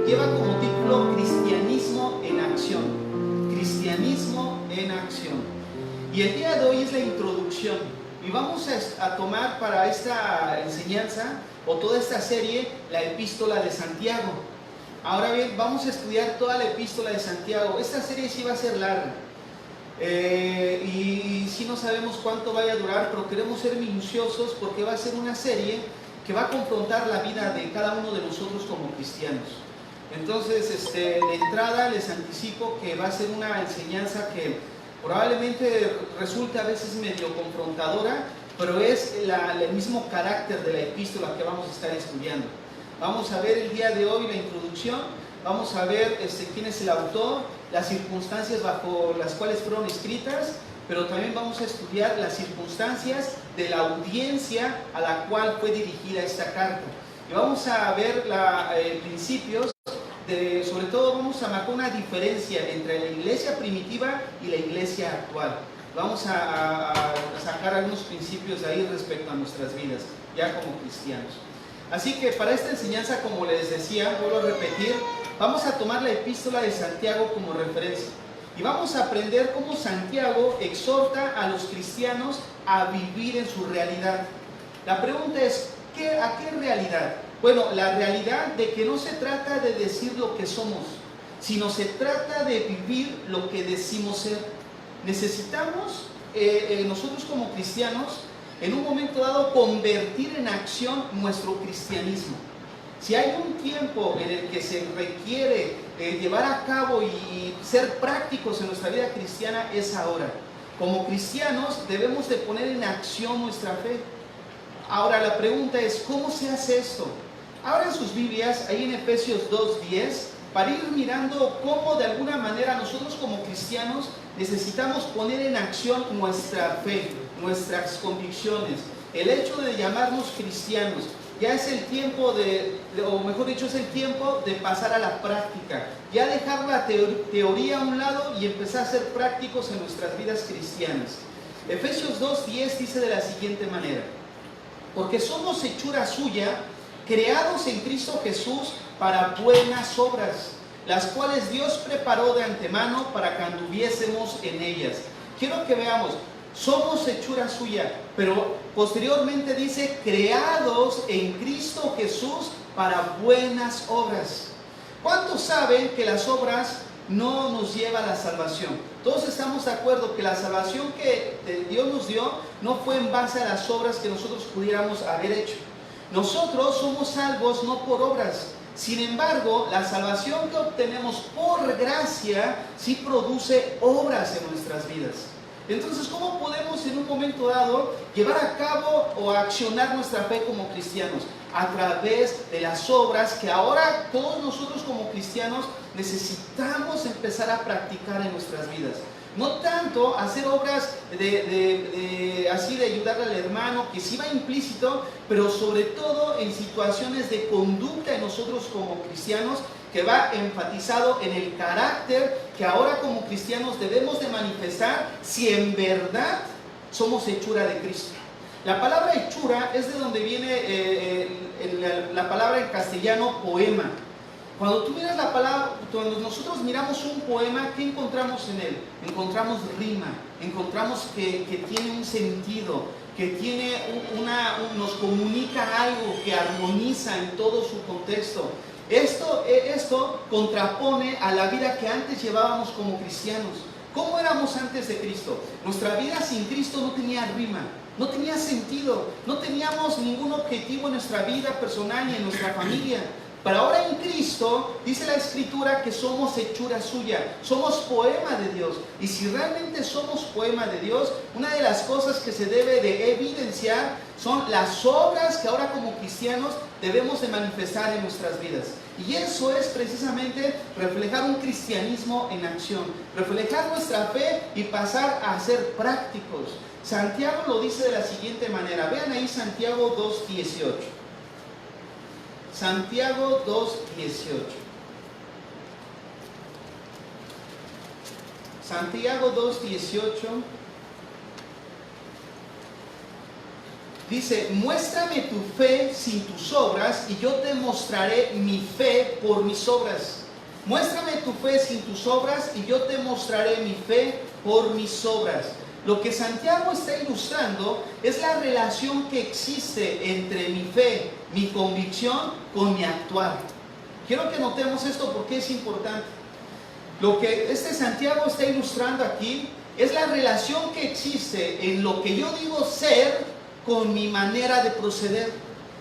lleva como título Cristianismo en Acción. Cristianismo en Acción. Y el día de hoy es la introducción. Y vamos a tomar para esta enseñanza, o toda esta serie, la Epístola de Santiago. Ahora bien, vamos a estudiar toda la Epístola de Santiago. Esta serie sí va a ser larga. Y sí no sabemos cuánto vaya a durar, pero queremos ser minuciosos porque va a ser una serie que va a confrontar la vida de cada uno de nosotros como cristianos. Entonces, de entrada les anticipo que va a ser una enseñanza que probablemente resulte a veces medio confrontadora, pero es el mismo carácter de la epístola que vamos a estar estudiando. Vamos a ver el día de hoy la introducción, vamos a ver quién es el autor, las circunstancias bajo las cuales fueron escritas, pero también vamos a estudiar las circunstancias de la audiencia a la cual fue dirigida esta carta. Y vamos a ver principios, sobre todo vamos a marcar una diferencia entre la iglesia primitiva y la iglesia actual. Vamos a sacar algunos principios de ahí respecto a nuestras vidas, ya como cristianos. Así que para esta enseñanza, como les decía, vuelvo a repetir, vamos a tomar la epístola de Santiago como referencia. Y vamos a aprender cómo Santiago exhorta a los cristianos a vivir en su realidad. La pregunta es, ¿a qué realidad? Bueno, la realidad de que no se trata de decir lo que somos, sino se trata de vivir lo que decimos ser. Necesitamos, nosotros como cristianos, en un momento dado, convertir en acción nuestro cristianismo. Si hay un tiempo en el que se requiere llevar a cabo y ser prácticos en nuestra vida cristiana, es ahora. Como cristianos debemos de poner en acción nuestra fe. Ahora la pregunta es, ¿cómo se hace esto? Abran sus Biblias ahí en Efesios 2:10 para ir mirando cómo de alguna manera nosotros como cristianos necesitamos poner en acción nuestra fe, nuestras convicciones. El hecho de llamarnos cristianos ya es el tiempo o mejor dicho, es el tiempo de pasar a la práctica. Ya dejar la teoría a un lado y empezar a ser prácticos en nuestras vidas cristianas. Efesios 2:10 dice de la siguiente manera: porque somos hechura suya, creados en Cristo Jesús para buenas obras, las cuales Dios preparó de antemano para que anduviésemos en ellas. Quiero que veamos, somos hechura suya, pero posteriormente dice, creados en Cristo Jesús para buenas obras. ¿Cuántos saben que las obras no nos llevan a la salvación? Todos estamos de acuerdo que la salvación que Dios nos dio no fue en base a las obras que nosotros pudiéramos haber hecho. Nosotros somos salvos no por obras. Sin embargo, la salvación que obtenemos por gracia sí produce obras en nuestras vidas. Entonces, ¿cómo podemos en un momento dado llevar a cabo o accionar nuestra fe como cristianos? A través de las obras que ahora todos nosotros como cristianos necesitamos empezar a practicar en nuestras vidas. No tanto hacer obras así de ayudarle al hermano, que sí va implícito, pero sobre todo en situaciones de conducta en nosotros como cristianos, que va enfatizado en el carácter que ahora como cristianos debemos de manifestar si en verdad somos hechura de Cristo. La palabra hechura es de donde viene la palabra en castellano poema. Cuando tú miras la palabra, cuando nosotros miramos un poema, ¿qué encontramos en él? Encontramos rima, encontramos que tiene un sentido, que tiene nos comunica algo, que armoniza en todo su contexto. Esto contrapone a la vida que antes llevábamos como cristianos. ¿Cómo éramos antes de Cristo? Nuestra vida sin Cristo no tenía rima, no tenía sentido, no teníamos ningún objetivo en nuestra vida personal y en nuestra familia. Pero ahora en Cristo dice la Escritura que somos hechura suya, somos poema de Dios. Y si realmente somos poema de Dios, una de las cosas que se debe de evidenciar son las obras que ahora como cristianos debemos de manifestar en nuestras vidas. Y eso es precisamente reflejar un cristianismo en acción, reflejar nuestra fe y pasar a ser prácticos. Santiago lo dice de la siguiente manera, vean ahí Santiago 2:18. Santiago 2:18. Santiago 2:18 Dice, muéstrame tu fe sin tus obras y yo te mostraré mi fe por mis obras. Muéstrame tu fe sin tus obras y yo te mostraré mi fe por mis obras. Lo que Santiago está ilustrando es la relación que existe entre mi fe, mi convicción, con mi actuar. Quiero que notemos esto porque es importante. Lo que Santiago está ilustrando aquí es la relación que existe en lo que yo digo ser con mi manera de proceder.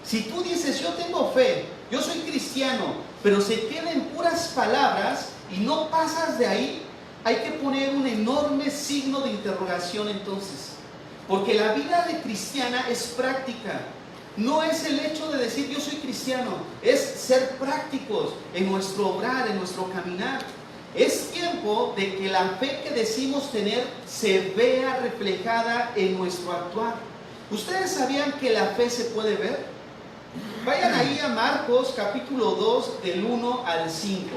Si tú dices, yo tengo fe, yo soy cristiano, pero se queda en puras palabras y no pasas de ahí, hay que poner un enorme signo de interrogación entonces. Porque la vida de cristiana es práctica. No es el hecho de decir yo soy cristiano, es ser prácticos en nuestro obrar, en nuestro caminar. Es tiempo de que la fe que decimos tener se vea reflejada en nuestro actuar. ¿Ustedes sabían que la fe se puede ver? Vayan ahí a Marcos capítulo 2 del 1 al 5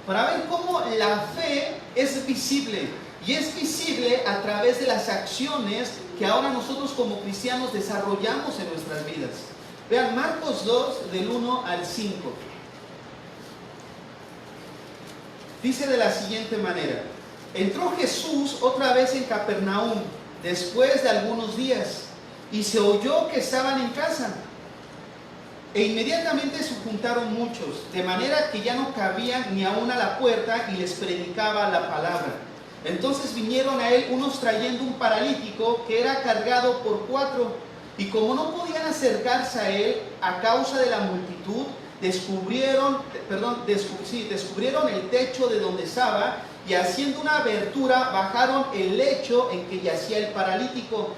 para ver cómo la fe es visible. Y es visible a través de las acciones que ahora nosotros como cristianos desarrollamos en nuestras vidas. Vean Marcos 2 del 1 al 5. Dice de la siguiente manera: entró Jesús otra vez en Capernaum después de algunos días y se oyó que estaban en casa. E inmediatamente se juntaron muchos, de manera que ya no cabían ni aún a la puerta, y les predicaba la palabra. Entonces vinieron a él unos trayendo un paralítico que era cargado por 4, y como no podían acercarse a él a causa de la multitud, descubrieron el techo de donde estaba, y haciendo una abertura bajaron el lecho en que yacía el paralítico.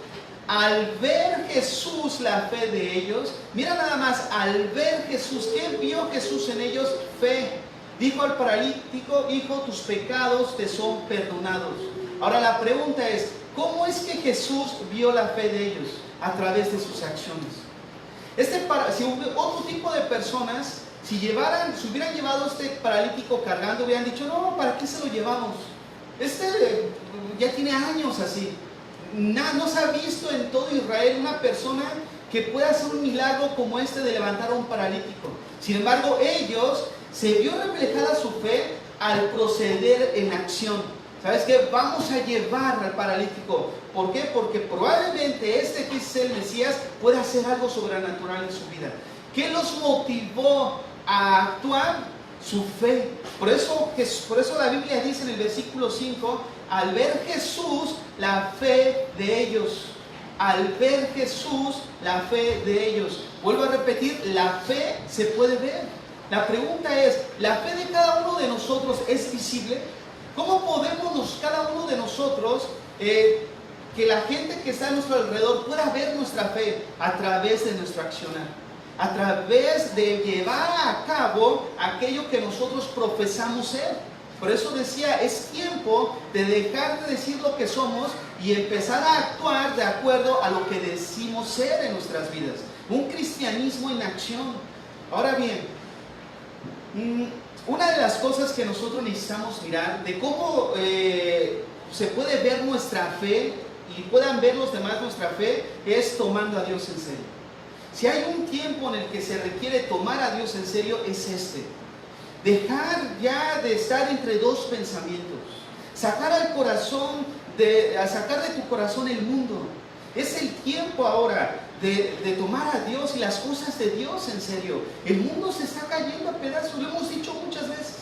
Al ver Jesús la fe de ellos, mira nada más, al ver Jesús, ¿qué vio Jesús en ellos? Fe. Dijo al paralítico, hijo, tus pecados te son perdonados. Ahora la pregunta es, ¿cómo es que Jesús vio la fe de ellos? A través de sus acciones. Si hubo otro tipo de personas, si hubieran llevado a este paralítico cargando, hubieran dicho, no, ¿para qué se lo llevamos? Ya tiene años así. No se ha visto en todo Israel una persona que pueda hacer un milagro como este de levantar a un paralítico. Sin embargo, ellos se vio reflejada su fe al proceder en acción. ¿Sabes qué? Vamos a llevar al paralítico. ¿Por qué? Porque probablemente que es el Mesías puede hacer algo sobrenatural en su vida. ¿Qué los motivó a actuar? Su fe. Por eso la Biblia dice en el versículo 5, al ver Jesús la fe de ellos. Al ver Jesús la fe de ellos. Vuelvo a repetir, la fe se puede ver. La pregunta es, ¿la fe de cada uno de nosotros es visible? ¿Cómo podemos cada uno de nosotros, que la gente que está a nuestro alrededor pueda ver nuestra fe? A través de nuestro accionar, a través de llevar a cabo aquello que nosotros profesamos ser. Por eso decía, es tiempo de dejar de decir lo que somos y empezar a actuar de acuerdo a lo que decimos ser en nuestras vidas. Un cristianismo en acción. Ahora bien, una de las cosas que nosotros necesitamos mirar de cómo se puede ver nuestra fe y puedan ver los demás nuestra fe es tomando a Dios en serio. Si hay un tiempo en el que se requiere tomar a Dios en serio, es este. Dejar ya de estar entre dos pensamientos. Sacar de tu corazón el mundo. Es el tiempo ahora de tomar a Dios y las cosas de Dios en serio. El mundo se está cayendo a pedazos, lo hemos dicho muchas veces.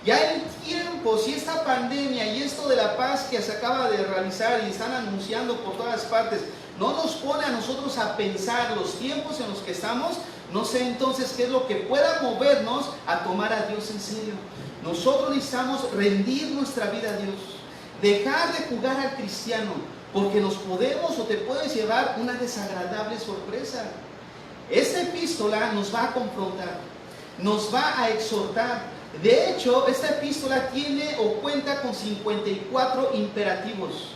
Ya el tiempo, si esta pandemia y esto de la paz que se acaba de realizar y están anunciando por todas partes, no nos pone a nosotros a pensar los tiempos en los que estamos, no sé entonces qué es lo que pueda movernos a tomar a Dios en serio. Nosotros necesitamos rendir nuestra vida a Dios, dejar de jugar al cristiano, porque nos podemos o te puedes llevar una desagradable sorpresa. Esta epístola nos va a confrontar, nos va a exhortar. De hecho, esta epístola tiene o cuenta con 54 imperativos.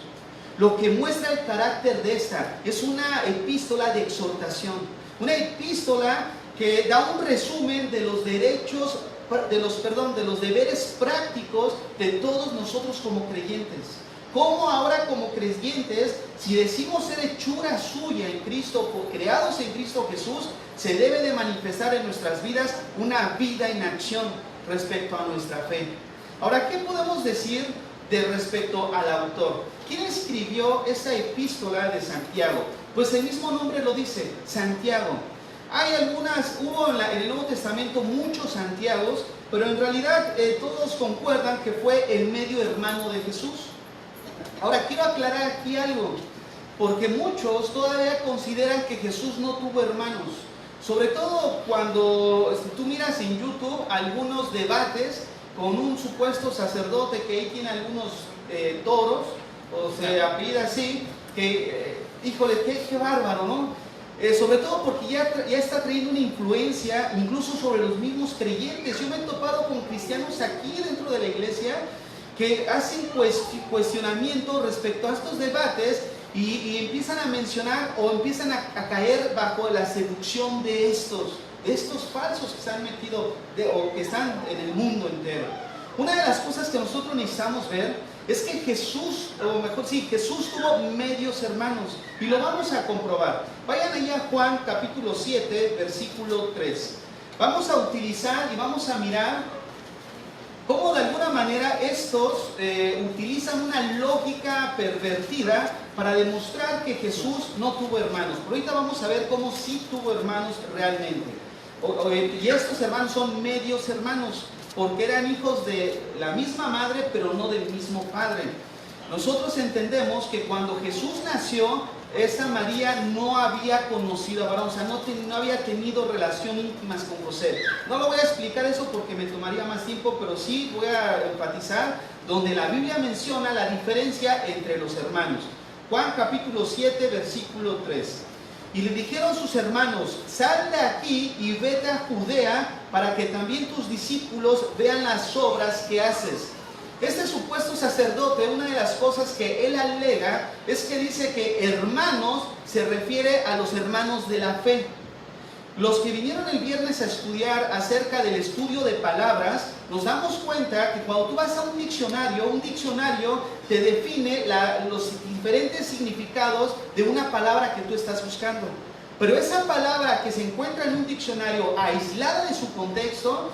Lo que muestra el carácter de esta es una epístola de exhortación, una epístola que da un resumen de los deberes prácticos de todos nosotros como creyentes. cómo ahora como creyentes, si decimos ser hechura suya en Cristo, creados en Cristo Jesús, se debe de manifestar en nuestras vidas una vida en acción respecto a nuestra fe. Ahora, ¿qué podemos decir de respecto al autor? ¿Quién escribió esta epístola de Santiago? Pues el mismo nombre lo dice, Santiago. Hubo en el Nuevo Testamento muchos Santiagos, pero en realidad todos concuerdan que fue el medio hermano de Jesús. Ahora quiero aclarar aquí algo, porque muchos todavía consideran que Jesús no tuvo hermanos. Sobre todo cuando tú miras en YouTube algunos debates con un supuesto sacerdote que ahí tiene algunos toros, o se apellida así, que, híjole, qué bárbaro, ¿no? Sobre todo porque ya está trayendo una influencia incluso sobre los mismos creyentes. Yo me he topado con cristianos aquí dentro de la iglesia que hacen cuestionamiento respecto a estos debates y empiezan a mencionar o empiezan a caer bajo la seducción de estos falsos que se han metido o que están en el mundo entero. Una de las cosas que nosotros necesitamos ver es que Jesús tuvo medios hermanos, y lo vamos a comprobar. Vayan allá a Juan capítulo 7, versículo 3. Vamos a utilizar y vamos a mirar cómo de alguna manera estos utilizan una lógica pervertida para demostrar que Jesús no tuvo hermanos. Pero ahorita vamos a ver cómo sí tuvo hermanos realmente. Y estos hermanos son medios hermanos, porque eran hijos de la misma madre, pero no del mismo padre. Nosotros entendemos que cuando Jesús nació, esta María no había conocido a Abraham, o sea, no había tenido relación íntimas con José. No lo voy a explicar eso porque me tomaría más tiempo, pero sí voy a enfatizar donde la Biblia menciona la diferencia entre los hermanos. Juan capítulo 7, versículo 3. Y le dijeron sus hermanos: sal de aquí y vete a Judea, para que también tus discípulos vean las obras que haces. Este supuesto sacerdote, una de las cosas que él alega es que dice que hermanos se refiere a los hermanos de la fe. Los que vinieron el viernes a estudiar acerca del estudio de palabras, nos damos cuenta que cuando tú vas a un diccionario te define los diferentes significados de una palabra que tú estás buscando. Pero esa palabra que se encuentra en un diccionario aislada de su contexto,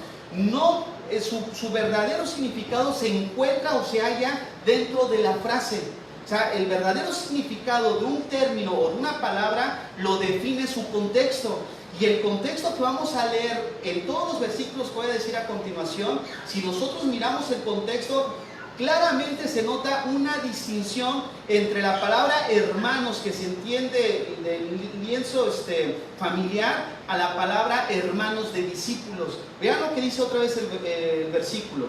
su verdadero significado se encuentra o se halla dentro de la frase. O sea, el verdadero significado de un término o de una palabra lo define su contexto. Y el contexto que vamos a leer en todos los versículos que voy a decir a continuación, si nosotros miramos el contexto, claramente se nota una distinción entre la palabra hermanos, que se entiende del lienzo familiar, a la palabra hermanos de discípulos. Vean lo que dice otra vez el versículo.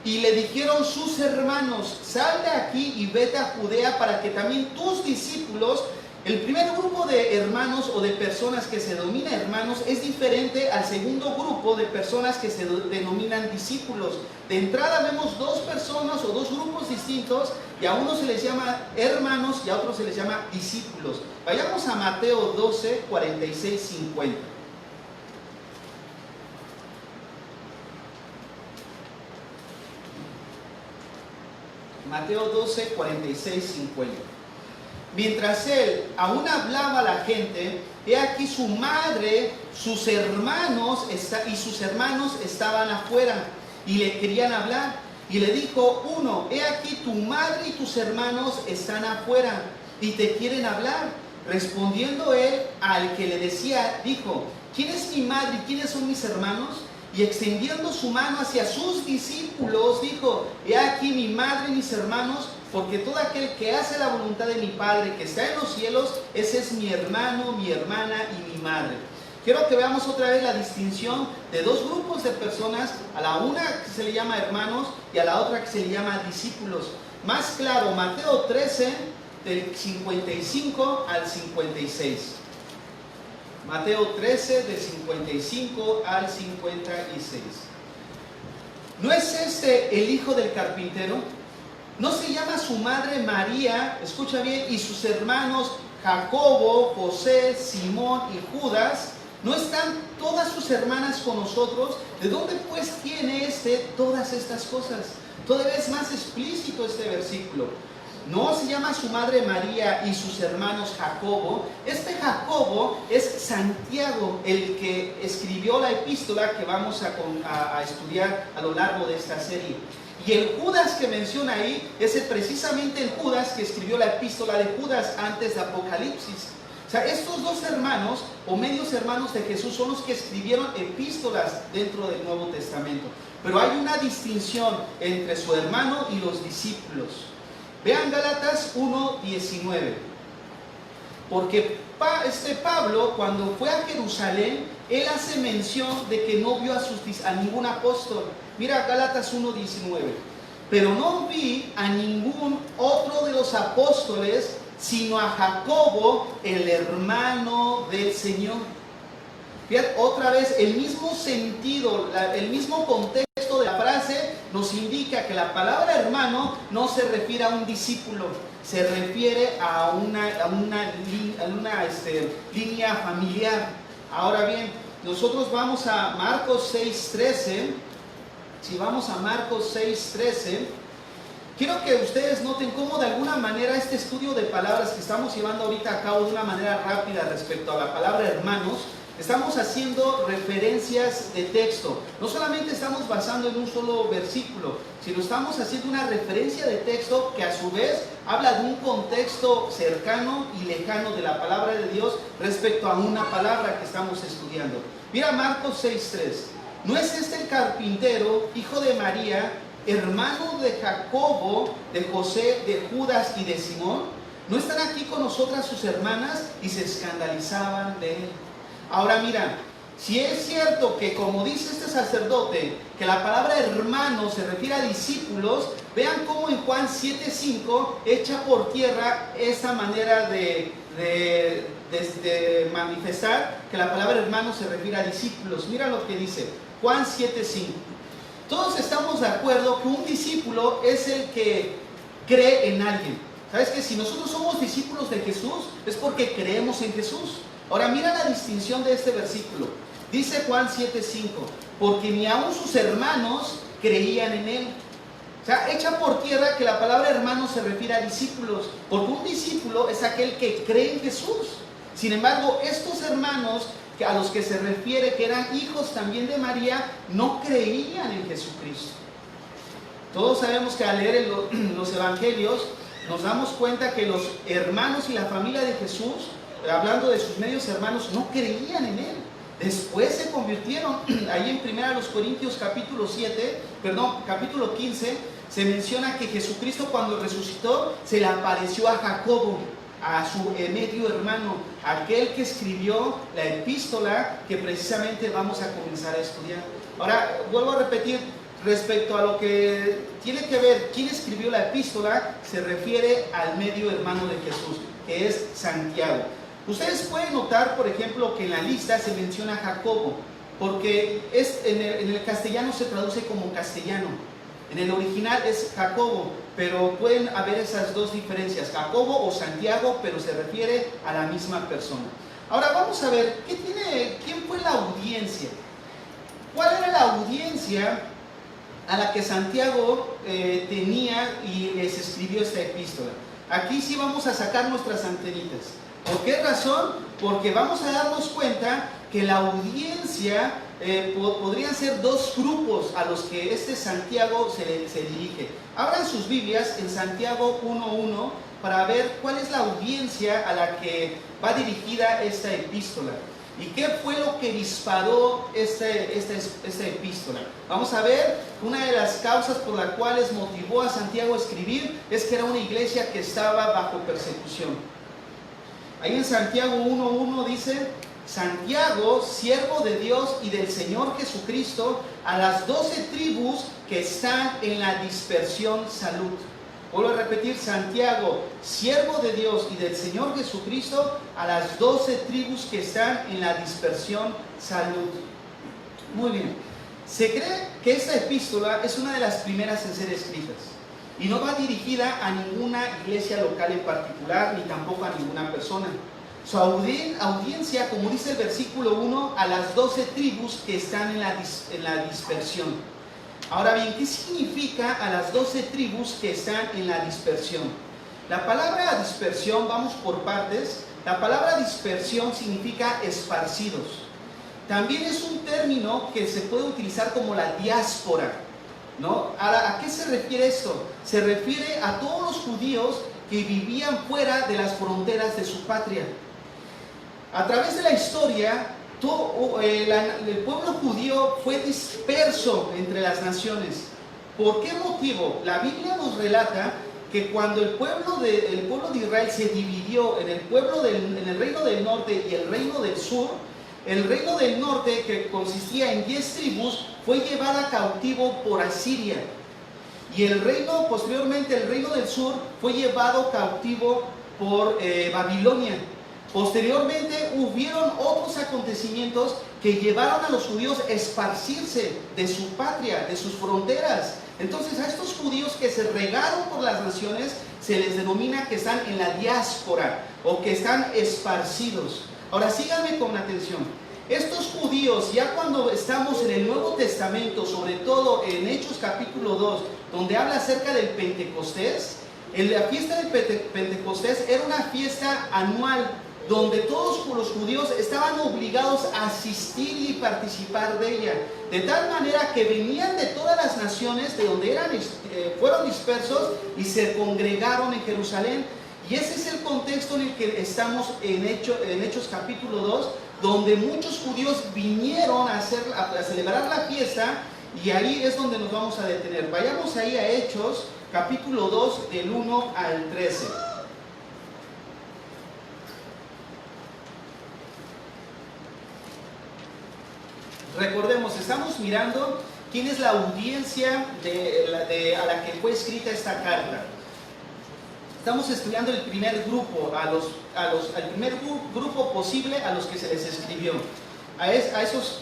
Y le dijeron sus hermanos: sal de aquí y vete a Judea, para que también tus discípulos. El primer grupo de hermanos o de personas que se denomina hermanos es diferente al segundo grupo de personas que se denominan discípulos. De entrada vemos dos personas o dos grupos distintos, y a unos se les llama hermanos y a otros se les llama discípulos. Vayamos a Mateo 12, 46, 50. Mateo 12, 46, 50. Mientras él aún hablaba a la gente, he aquí su madre, sus hermanos estaban afuera y le querían hablar. Y le dijo uno: he aquí tu madre y tus hermanos están afuera y te quieren hablar. Respondiendo él al que le decía, dijo: ¿quién es mi madre y quiénes son mis hermanos? Y extendiendo su mano hacia sus discípulos, dijo: he aquí mi madre y mis hermanos, porque todo aquel que hace la voluntad de mi Padre que está en los cielos, ese es mi hermano, mi hermana y mi madre. Quiero que veamos otra vez la distinción de dos grupos de personas, a la una que se le llama hermanos y a la otra que se le llama discípulos. Más claro, Mateo 13, del 55 al 56. Mateo 13, del 55 al 56. ¿No es este el hijo del carpintero? ¿No se llama su madre María, escucha bien, y sus hermanos Jacobo, José, Simón y Judas? ¿No están todas sus hermanas con nosotros? ¿De dónde pues tiene todas estas cosas? Todavía es más explícito este versículo. no se llama su madre María y sus hermanos Jacobo. Este Jacobo es Santiago, el que escribió la epístola que vamos a estudiar a lo largo de esta serie. Y el Judas que menciona ahí es precisamente el Judas que escribió la epístola de Judas antes de Apocalipsis. O sea, estos dos hermanos o medios hermanos de Jesús son los que escribieron epístolas dentro del Nuevo Testamento. Pero hay una distinción entre su hermano y los discípulos. Vean Gálatas 1:19. Porque Pablo, cuando fue a Jerusalén, él hace mención de que no vio a ningún apóstol. Mira Gálatas 1:19. Pero no vi a ningún otro de los apóstoles, sino a Jacobo, el hermano del Señor. Fíjate, otra vez, el mismo sentido, el mismo contexto de la frase nos indica que la palabra hermano no se refiere a un discípulo, se refiere a una línea familiar. Ahora bien, nosotros vamos a Marcos 6:13. Si vamos a Marcos 6:13, quiero que ustedes noten cómo de alguna manera este estudio de palabras que estamos llevando ahorita a cabo de una manera rápida respecto a la palabra hermanos, estamos haciendo referencias de texto. No solamente estamos basando en un solo versículo, sino estamos haciendo una referencia de texto que a su vez habla de un contexto cercano y lejano de la palabra de Dios respecto a una palabra que estamos estudiando. Mira Marcos 6:3. ¿No es este el carpintero, hijo de María, hermano de Jacobo, de José, de Judas y de Simón? ¿No están aquí con nosotras sus hermanas? Y se escandalizaban de él. Ahora mira, si es cierto que como dice este sacerdote, que la palabra hermano se refiere a discípulos, vean cómo en Juan 7:5 echa por tierra esta manera de manifestar que la palabra hermano se refiere a discípulos. Mira lo que dice Juan 7:5. Todos estamos de acuerdo que un discípulo es el que cree en alguien. ¿Sabes que si nosotros somos discípulos de Jesús es porque creemos en Jesús? Ahora mira la distinción de este versículo. Dice Juan 7:5, porque ni aun sus hermanos creían en él. O sea, echa por tierra que la palabra hermano se refiere a discípulos, porque un discípulo es aquel que cree en Jesús. Sin embargo, estos hermanos a los que se refiere, que eran hijos también de María, no creían en Jesucristo. Todos sabemos que al leer los evangelios nos damos cuenta que los hermanos y la familia de Jesús, hablando de sus medios hermanos, no creían en él. Después se convirtieron. Ahí en 1 Corintios capítulo 15 se menciona que Jesucristo cuando resucitó se le apareció a Jacobo, a su medio hermano, aquel que escribió la epístola que precisamente vamos a comenzar a estudiar. Ahora, vuelvo a repetir, respecto a lo que tiene que ver quién escribió la epístola, se refiere al medio hermano de Jesús, que es Santiago. Ustedes pueden notar, por ejemplo, que en la lista se menciona Jacobo, porque en el castellano se traduce como castellano. En el original es Jacobo, pero pueden haber esas dos diferencias, Jacobo o Santiago, pero se refiere a la misma persona. Ahora vamos a ver, ¿quién fue la audiencia? ¿Cuál era la audiencia a la que Santiago tenía y les escribió esta epístola? Aquí sí vamos a sacar nuestras antenitas. ¿Por qué razón? Porque vamos a darnos cuenta que la audiencia podrían ser dos grupos a los que este Santiago se dirige. Abran sus Biblias en Santiago 1:1 para ver cuál es la audiencia a la que va dirigida esta epístola. ¿Y qué fue lo que disparó esta epístola? Vamos a ver, una de las causas por las cuales motivó a Santiago a escribir es que era una iglesia que estaba bajo persecución. Ahí en Santiago 1:1 dice: Santiago, siervo de Dios y del Señor Jesucristo, a las 12 tribus que están en la dispersión, salud. Vuelvo a repetir, Santiago, siervo de Dios y del Señor Jesucristo, a las 12 tribus que están en la dispersión, salud. Muy bien. Se cree que esta epístola es una de las primeras en ser escritas y no va dirigida a ninguna iglesia local en particular, ni tampoco a ninguna persona. Su audiencia, como dice el versículo 1, a las 12 tribus que están en la dispersión. Ahora bien, ¿qué significa a las 12 tribus que están en la dispersión? La palabra dispersión, vamos por partes, la palabra dispersión significa esparcidos. También es un término que se puede utilizar como la diáspora, ¿no? Ahora, ¿a qué se refiere esto? Se refiere a todos los judíos que vivían fuera de las fronteras de su patria. A través de la historia, el pueblo judío fue disperso entre las naciones. ¿Por qué motivo? La Biblia nos relata que cuando el pueblo de Israel se dividió en el reino del norte y el reino del sur, el reino del norte, que consistía en 10 tribus, fue llevada cautivo por Asiria. Y posteriormente el reino del sur fue llevado cautivo por Babilonia. Posteriormente hubieron otros acontecimientos que llevaron a los judíos a esparcirse de su patria, de sus fronteras. Entonces a estos judíos que se regaron por las naciones se les denomina que están en la diáspora o que están esparcidos. Ahora síganme con atención. Estos judíos, ya cuando estamos en el Nuevo Testamento, sobre todo en Hechos capítulo 2, donde habla acerca del Pentecostés, la fiesta del Pentecostés era una fiesta anual donde todos los judíos estaban obligados a asistir y participar de ella, de tal manera que venían de todas las naciones de donde fueron dispersos y se congregaron en Jerusalén. Y ese es el contexto en el que estamos en Hechos capítulo 2, donde muchos judíos vinieron a celebrar la fiesta, y ahí es donde nos vamos a detener. Vayamos ahí a Hechos capítulo 2 del 1 al 13. Recordemos, estamos mirando quién es la audiencia a la que fue escrita esta carta. Estamos estudiando el primer grupo, al primer grupo posible a los que se les escribió, a esos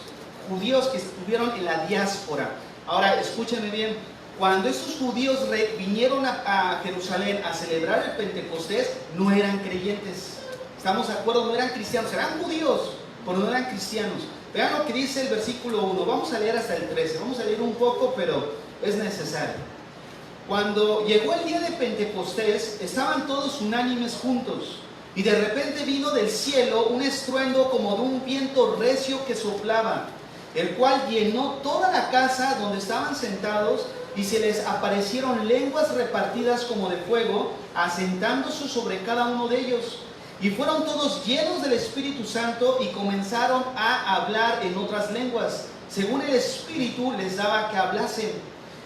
judíos que estuvieron en la diáspora. Ahora, escúchenme bien, cuando esos judíos vinieron a Jerusalén a celebrar el Pentecostés, no eran creyentes. ¿Estamos de acuerdo? No eran cristianos, eran judíos, pero no eran cristianos. Vean lo que dice el versículo 1, vamos a leer hasta el 13, vamos a leer un poco, pero es necesario. Cuando llegó el día de Pentecostés, estaban todos unánimes juntos, y de repente vino del cielo un estruendo como de un viento recio que soplaba, el cual llenó toda la casa donde estaban sentados, y se les aparecieron lenguas repartidas como de fuego, asentándose sobre cada uno de ellos. Y fueron todos llenos del Espíritu Santo y comenzaron a hablar en otras lenguas, según el Espíritu les daba que hablasen.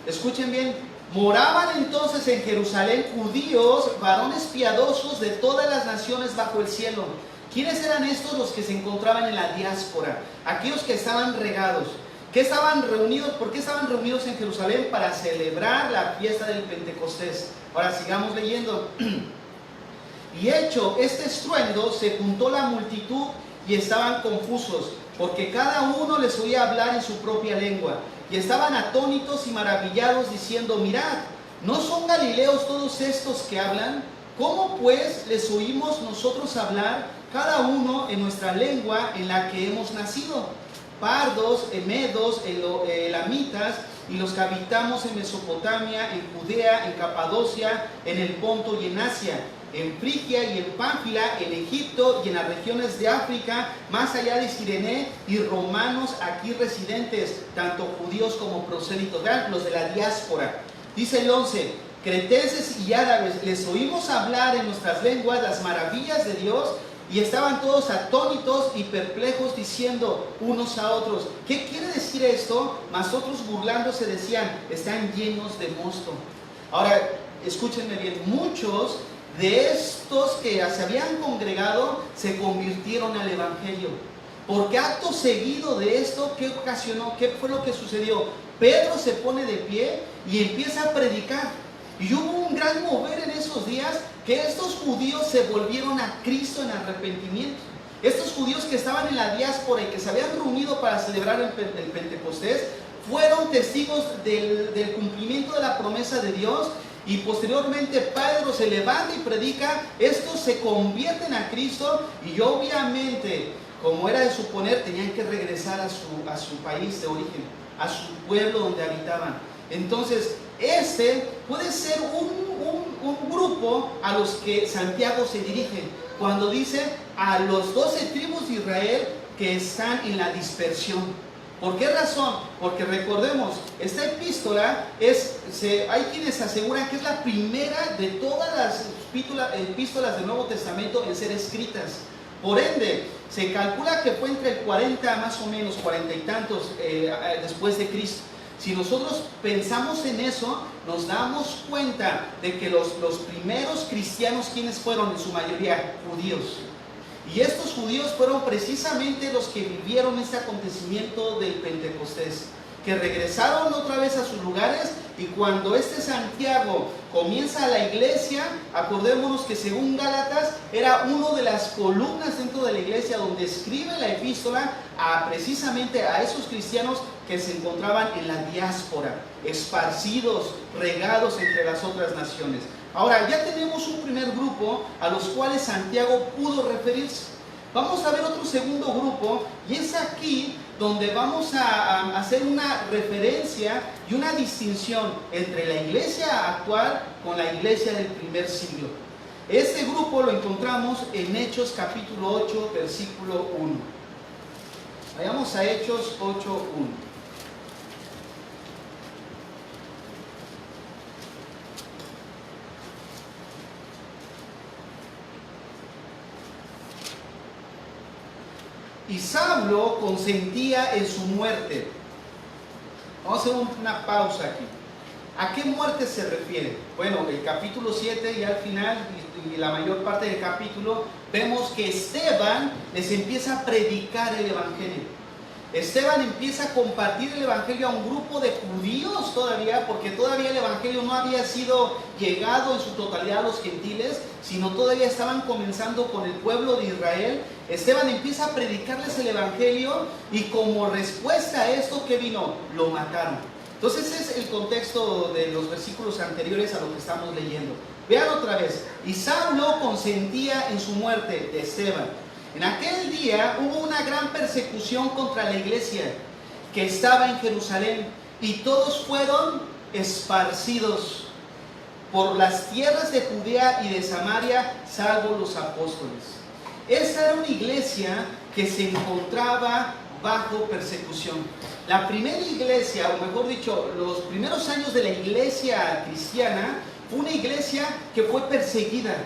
Escuchen bien, moraban entonces en Jerusalén judíos, varones piadosos de todas las naciones bajo el cielo. ¿Quiénes eran estos los que se encontraban en la diáspora? Aquellos que estaban regados. ¿Por qué estaban reunidos en Jerusalén? Para celebrar la fiesta del Pentecostés. Ahora sigamos leyendo. Y hecho este estruendo, se juntó la multitud y estaban confusos, porque cada uno les oía hablar en su propia lengua. Y estaban atónitos y maravillados, diciendo: mirad, ¿no son galileos todos estos que hablan? ¿Cómo pues les oímos nosotros hablar, cada uno en nuestra lengua en la que hemos nacido? Pardos, medos, elamitas, y los que habitamos en Mesopotamia, en Judea, en Capadocia, en el Ponto y en Asia, en Frigia y en Pánfila, en Egipto y en las regiones de África, más allá de Cirene, y romanos aquí residentes, tanto judíos como prosélitos. Vean, los de la diáspora. Dice el 11, cretenses y árabes, les oímos hablar en nuestras lenguas las maravillas de Dios, y estaban todos atónitos y perplejos, diciendo unos a otros: ¿qué quiere decir esto? Mas otros burlándose decían: están llenos de mosto. Ahora, escúchenme bien, muchos de estos que se habían congregado se convirtieron al Evangelio. Porque acto seguido de esto, ¿qué ocasionó? ¿Qué fue lo que sucedió? Pedro se pone de pie y empieza a predicar. Y hubo un gran mover en esos días, que estos judíos se volvieron a Cristo en arrepentimiento. Estos judíos que estaban en la diáspora y que se habían reunido para celebrar el Pentecostés, fueron testigos del cumplimiento de la promesa de Dios. Y posteriormente Pedro se levanta y predica, estos se convierten a Cristo, y obviamente, como era de suponer, tenían que regresar a su país de origen, a su pueblo donde habitaban. Entonces, este puede ser un grupo a los que Santiago se dirige cuando dice a los 12 tribus de Israel que están en la dispersión. ¿Por qué razón? Porque recordemos, esta epístola hay quienes aseguran que es la primera de todas las epístolas del Nuevo Testamento en ser escritas. Por ende, se calcula que fue entre el 40 más o menos, 40 y tantos después de Cristo. Si nosotros pensamos en eso, nos damos cuenta de que los primeros cristianos, ¿quiénes fueron? En su mayoría judíos. Y estos judíos fueron precisamente los que vivieron este acontecimiento del Pentecostés, que regresaron otra vez a sus lugares, y cuando este Santiago comienza la iglesia, acordémonos que según Gálatas era uno de las columnas dentro de la iglesia donde escribe la epístola precisamente a esos cristianos que se encontraban en la diáspora, esparcidos, regados entre las otras naciones. Ahora, ya tenemos un primer grupo a los cuales Santiago pudo referirse. Vamos a ver otro segundo grupo, y es aquí donde vamos a hacer una referencia y una distinción entre la iglesia actual con la iglesia del primer siglo. Este grupo lo encontramos en Hechos capítulo 8, versículo 1. Vayamos a Hechos 8, 1. Y Saulo consentía en su muerte. Vamos a hacer una pausa aquí. ¿A qué muerte se refiere? Bueno, el capítulo 7 y al final, y la mayor parte del capítulo, vemos que Esteban les empieza a predicar el evangelio. Esteban empieza a compartir el evangelio a un grupo de judíos todavía, porque todavía el evangelio no había sido llegado en su totalidad a los gentiles, sino todavía estaban comenzando con el pueblo de Israel. Esteban empieza a predicarles el evangelio, y como respuesta a esto, ¿qué vino? Lo mataron. Entonces ese es el contexto de los versículos anteriores a lo que estamos leyendo. Vean otra vez. Y Saulo consentía en su muerte de Esteban. En aquel día hubo una gran persecución contra la iglesia que estaba en Jerusalén, y todos fueron esparcidos por las tierras de Judea y de Samaria, salvo los apóstoles. Esta era una iglesia que se encontraba bajo persecución. La primera iglesia, o mejor dicho, los primeros años de la iglesia cristiana, fue una iglesia que fue perseguida,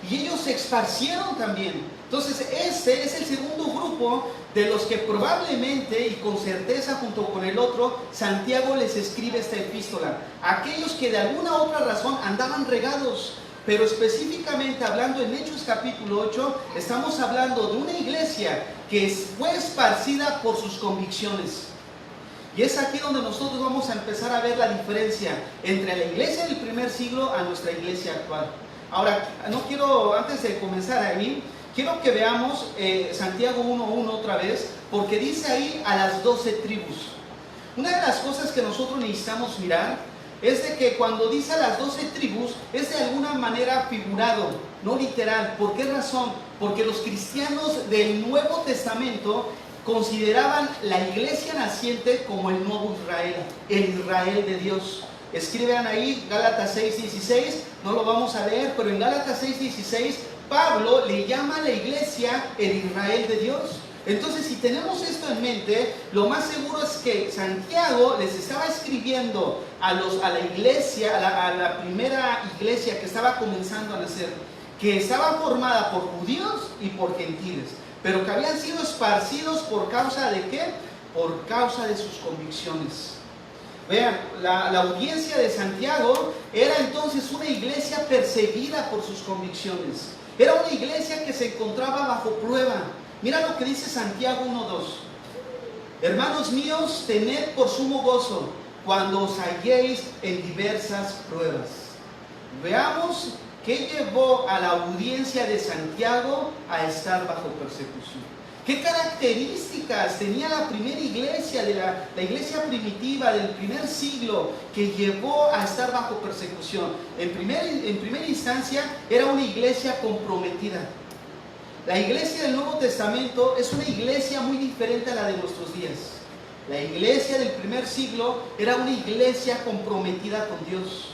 y ellos se esparcieron también. Entonces este es el segundo grupo de los que probablemente y con certeza junto con el otro Santiago les escribe esta epístola. Aquellos que de alguna otra razón andaban regados, pero específicamente hablando en Hechos capítulo 8, estamos hablando de una iglesia que fue esparcida por sus convicciones. Y es aquí donde nosotros vamos a empezar a ver la diferencia entre la iglesia del primer siglo a nuestra iglesia actual. Ahora, no quiero, antes de comenzar ahí, quiero que veamos Santiago 1.1 otra vez, porque dice ahí a las 12 tribus. Una de las cosas que nosotros necesitamos mirar es de que cuando dice a las 12 tribus, es de alguna manera figurado, no literal. ¿Por qué razón? Porque los cristianos del Nuevo Testamento consideraban la iglesia naciente como el nuevo Israel, el Israel de Dios. Escriban ahí Gálatas 6.16, no lo vamos a leer, pero en Gálatas 6.16 Pablo le llama a la iglesia el Israel de Dios. Entonces, si tenemos esto en mente, lo más seguro es que Santiago les estaba escribiendo a la iglesia, a la primera iglesia que estaba comenzando a nacer, que estaba formada por judíos y por gentiles, pero que habían sido esparcidos por causa de ¿qué? Por causa de sus convicciones. Vean, la audiencia de Santiago era entonces una iglesia perseguida por sus convicciones. Era una iglesia que se encontraba bajo prueba. Mira lo que dice Santiago 1.2. Hermanos míos, tened por sumo gozo cuando os halléis en diversas pruebas. Veamos qué llevó a la audiencia de Santiago a estar bajo persecución. ¿Qué características tenía la primera iglesia, la iglesia primitiva del primer siglo, que llevó a estar bajo persecución? En primera instancia, era una iglesia comprometida. La iglesia del Nuevo Testamento es una iglesia muy diferente a la de nuestros días. La iglesia del primer siglo era una iglesia comprometida con Dios.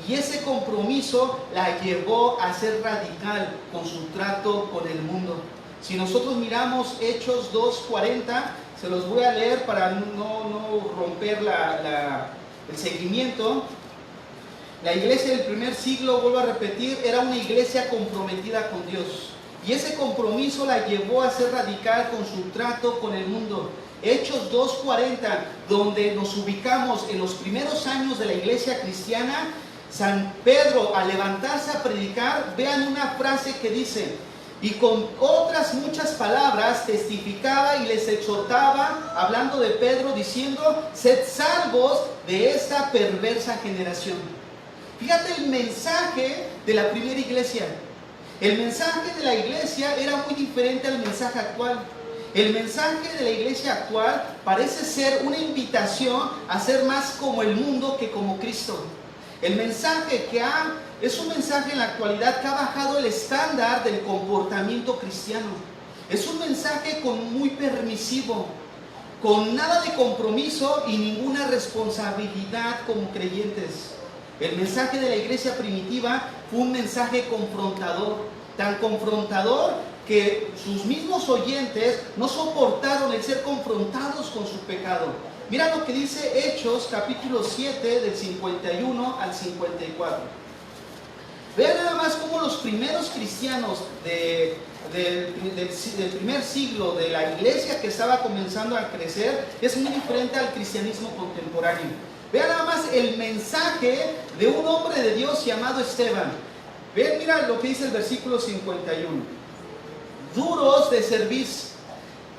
y ese compromiso la llevó a ser radical con su trato con el mundo. Si nosotros miramos Hechos 2:40, se los voy a leer para no romper el seguimiento. La iglesia del primer siglo, vuelvo a repetir, era una iglesia comprometida con Dios. Y ese compromiso la llevó a ser radical con su trato con el mundo. Hechos 2:40, donde nos ubicamos en los primeros años de la iglesia cristiana, San Pedro, al levantarse a predicar, vean una frase que dice: y con otras muchas palabras testificaba y les exhortaba, hablando de Pedro, diciendo: sed salvos de esta perversa generación. Fíjate el mensaje de la primera iglesia. El mensaje de la iglesia era muy diferente al mensaje actual. El mensaje de la iglesia actual parece ser una invitación a ser más como el mundo que como Cristo. El mensaje es un mensaje en la actualidad que ha bajado el estándar del comportamiento cristiano. Es un mensaje muy permisivo, con nada de compromiso y ninguna responsabilidad como creyentes. El mensaje de la iglesia primitiva fue un mensaje confrontador, tan confrontador que sus mismos oyentes no soportaron el ser confrontados con su pecado. Mira lo que dice Hechos capítulo 7 del 51 al 54. Vean nada más cómo los primeros cristianos del primer siglo, de la iglesia que estaba comenzando a crecer, es muy diferente al cristianismo contemporáneo. Vean nada más el mensaje de un hombre de Dios llamado Esteban. Vean, mira lo que dice el versículo 51. Duros de cerviz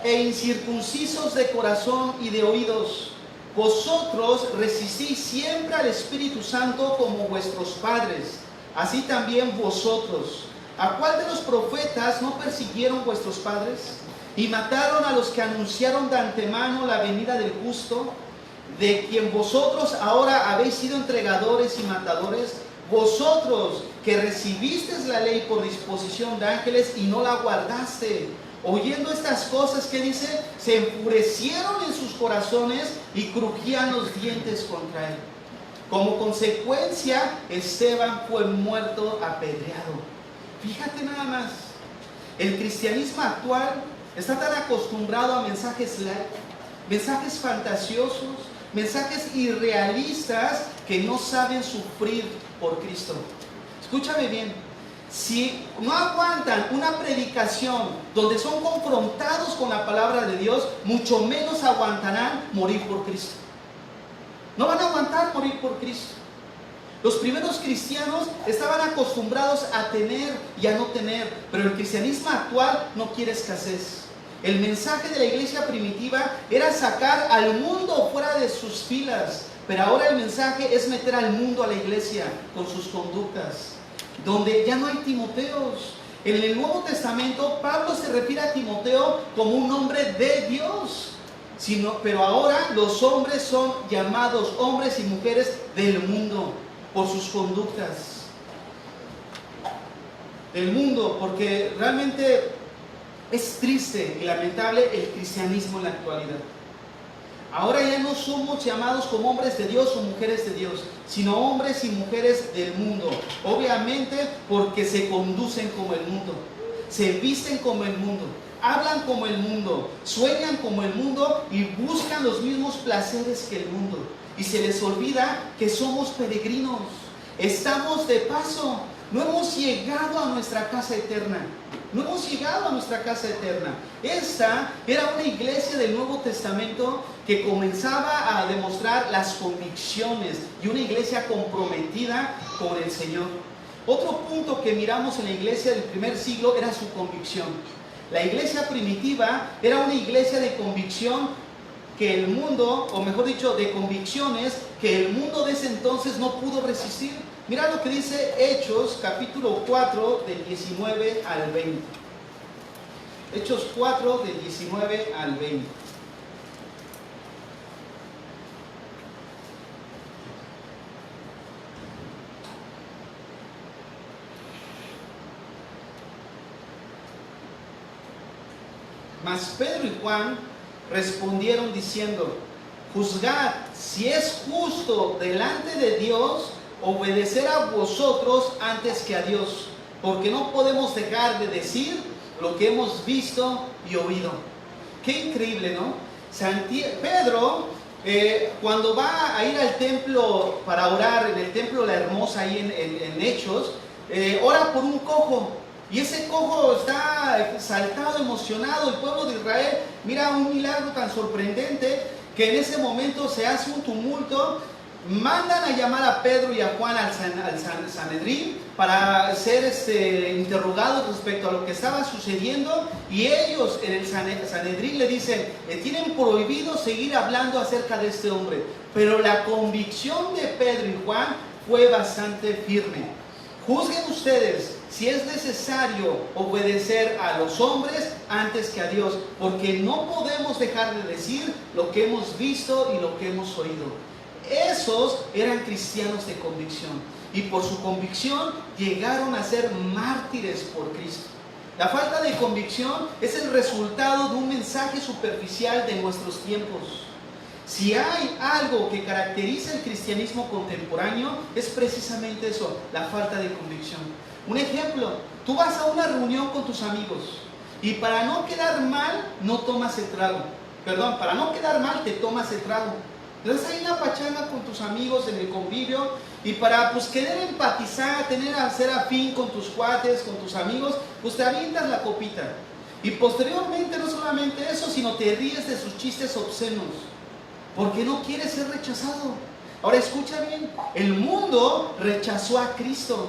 e incircuncisos de corazón y de oídos, vosotros resistís siempre al Espíritu Santo como vuestros padres, así también vosotros. ¿A cuál de los profetas no persiguieron vuestros padres y mataron a los que anunciaron de antemano la venida del justo, de quien vosotros ahora habéis sido entregadores y matadores? Vosotros que recibisteis la ley por disposición de ángeles y no la guardaste. Oyendo estas cosas, ¿qué dice? Se enfurecieron en sus corazones y crujían los dientes contra él. Como consecuencia, Esteban fue muerto apedreado. Fíjate nada más, el cristianismo actual está tan acostumbrado a mensajes light, mensajes fantasiosos, mensajes irrealistas que no saben sufrir por Cristo. Escúchame bien, si no aguantan una predicación donde son confrontados con la palabra de Dios, mucho menos aguantarán morir por Cristo. No van a aguantar morir por Cristo. Los primeros cristianos estaban acostumbrados a tener y a no tener, pero el cristianismo actual no quiere escasez. El mensaje de la iglesia primitiva era sacar al mundo fuera de sus filas, pero ahora el mensaje es meter al mundo a la iglesia con sus conductas, donde ya no hay Timoteos. En el Nuevo Testamento, Pablo se refiere a Timoteo como un hombre de Dios, pero ahora los hombres son llamados hombres y mujeres del mundo por sus conductas. Del mundo, porque realmente es triste y lamentable el cristianismo en la actualidad. Ahora ya no somos llamados como hombres de Dios o mujeres de Dios, sino hombres y mujeres del mundo. Obviamente porque se conducen como el mundo, se visten como el mundo, hablan como el mundo, sueñan como el mundo y buscan los mismos placeres que el mundo. Y se les olvida que somos peregrinos, estamos de paso, no hemos llegado a nuestra casa eterna. No hemos llegado a nuestra casa eterna. Esta era una iglesia del Nuevo Testamento que comenzaba a demostrar las convicciones y una iglesia comprometida con el Señor. Otro punto que miramos en la iglesia del primer siglo era su convicción. La iglesia primitiva era una iglesia de convicción que el mundo, o mejor dicho, de convicciones que el mundo de ese entonces no pudo resistir. Mira lo que dice Hechos capítulo 4 del 19 al 20. Hechos 4 del 19 al 20. Mas Pedro y Juan respondieron diciendo: juzgad si es justo delante de Dios obedecer a vosotros antes que a Dios, porque no podemos dejar de decir lo que hemos visto y oído. Qué increíble, ¿no? Pedro, cuando va a ir al templo para orar, en el templo La Hermosa, ahí en Hechos, ora por un cojo. Y ese cojo está exaltado, emocionado. El pueblo de Israel mira un milagro tan sorprendente que en ese momento se hace un tumulto. Mandan a llamar a Pedro y a Juan al Sanedrín para ser interrogados respecto a lo que estaba sucediendo, y ellos en el Sanedrín le dicen, tienen prohibido seguir hablando acerca de este hombre. Pero la convicción de Pedro y Juan fue bastante firme. Juzguen ustedes si es necesario obedecer a los hombres antes que a Dios, porque no podemos dejar de decir lo que hemos visto y lo que hemos oído. Esos eran cristianos de convicción, y por su convicción llegaron a ser mártires por Cristo. La falta de convicción es el resultado de un mensaje superficial de nuestros tiempos. Si hay algo que caracteriza el cristianismo contemporáneo, es precisamente eso, la falta de convicción. Un ejemplo, tú vas a una reunión con tus amigos y para no quedar mal, no tomas el trago. Perdón, para no quedar mal, te tomas el trago. Entonces hay una pachanga con tus amigos en el convivio, y para querer empatizar, ser afín con tus cuates, con tus amigos, pues te avientas la copita. Y posteriormente no solamente eso, sino te ríes de sus chistes obscenos, porque no quieres ser rechazado. Ahora escucha bien, el mundo rechazó a Cristo.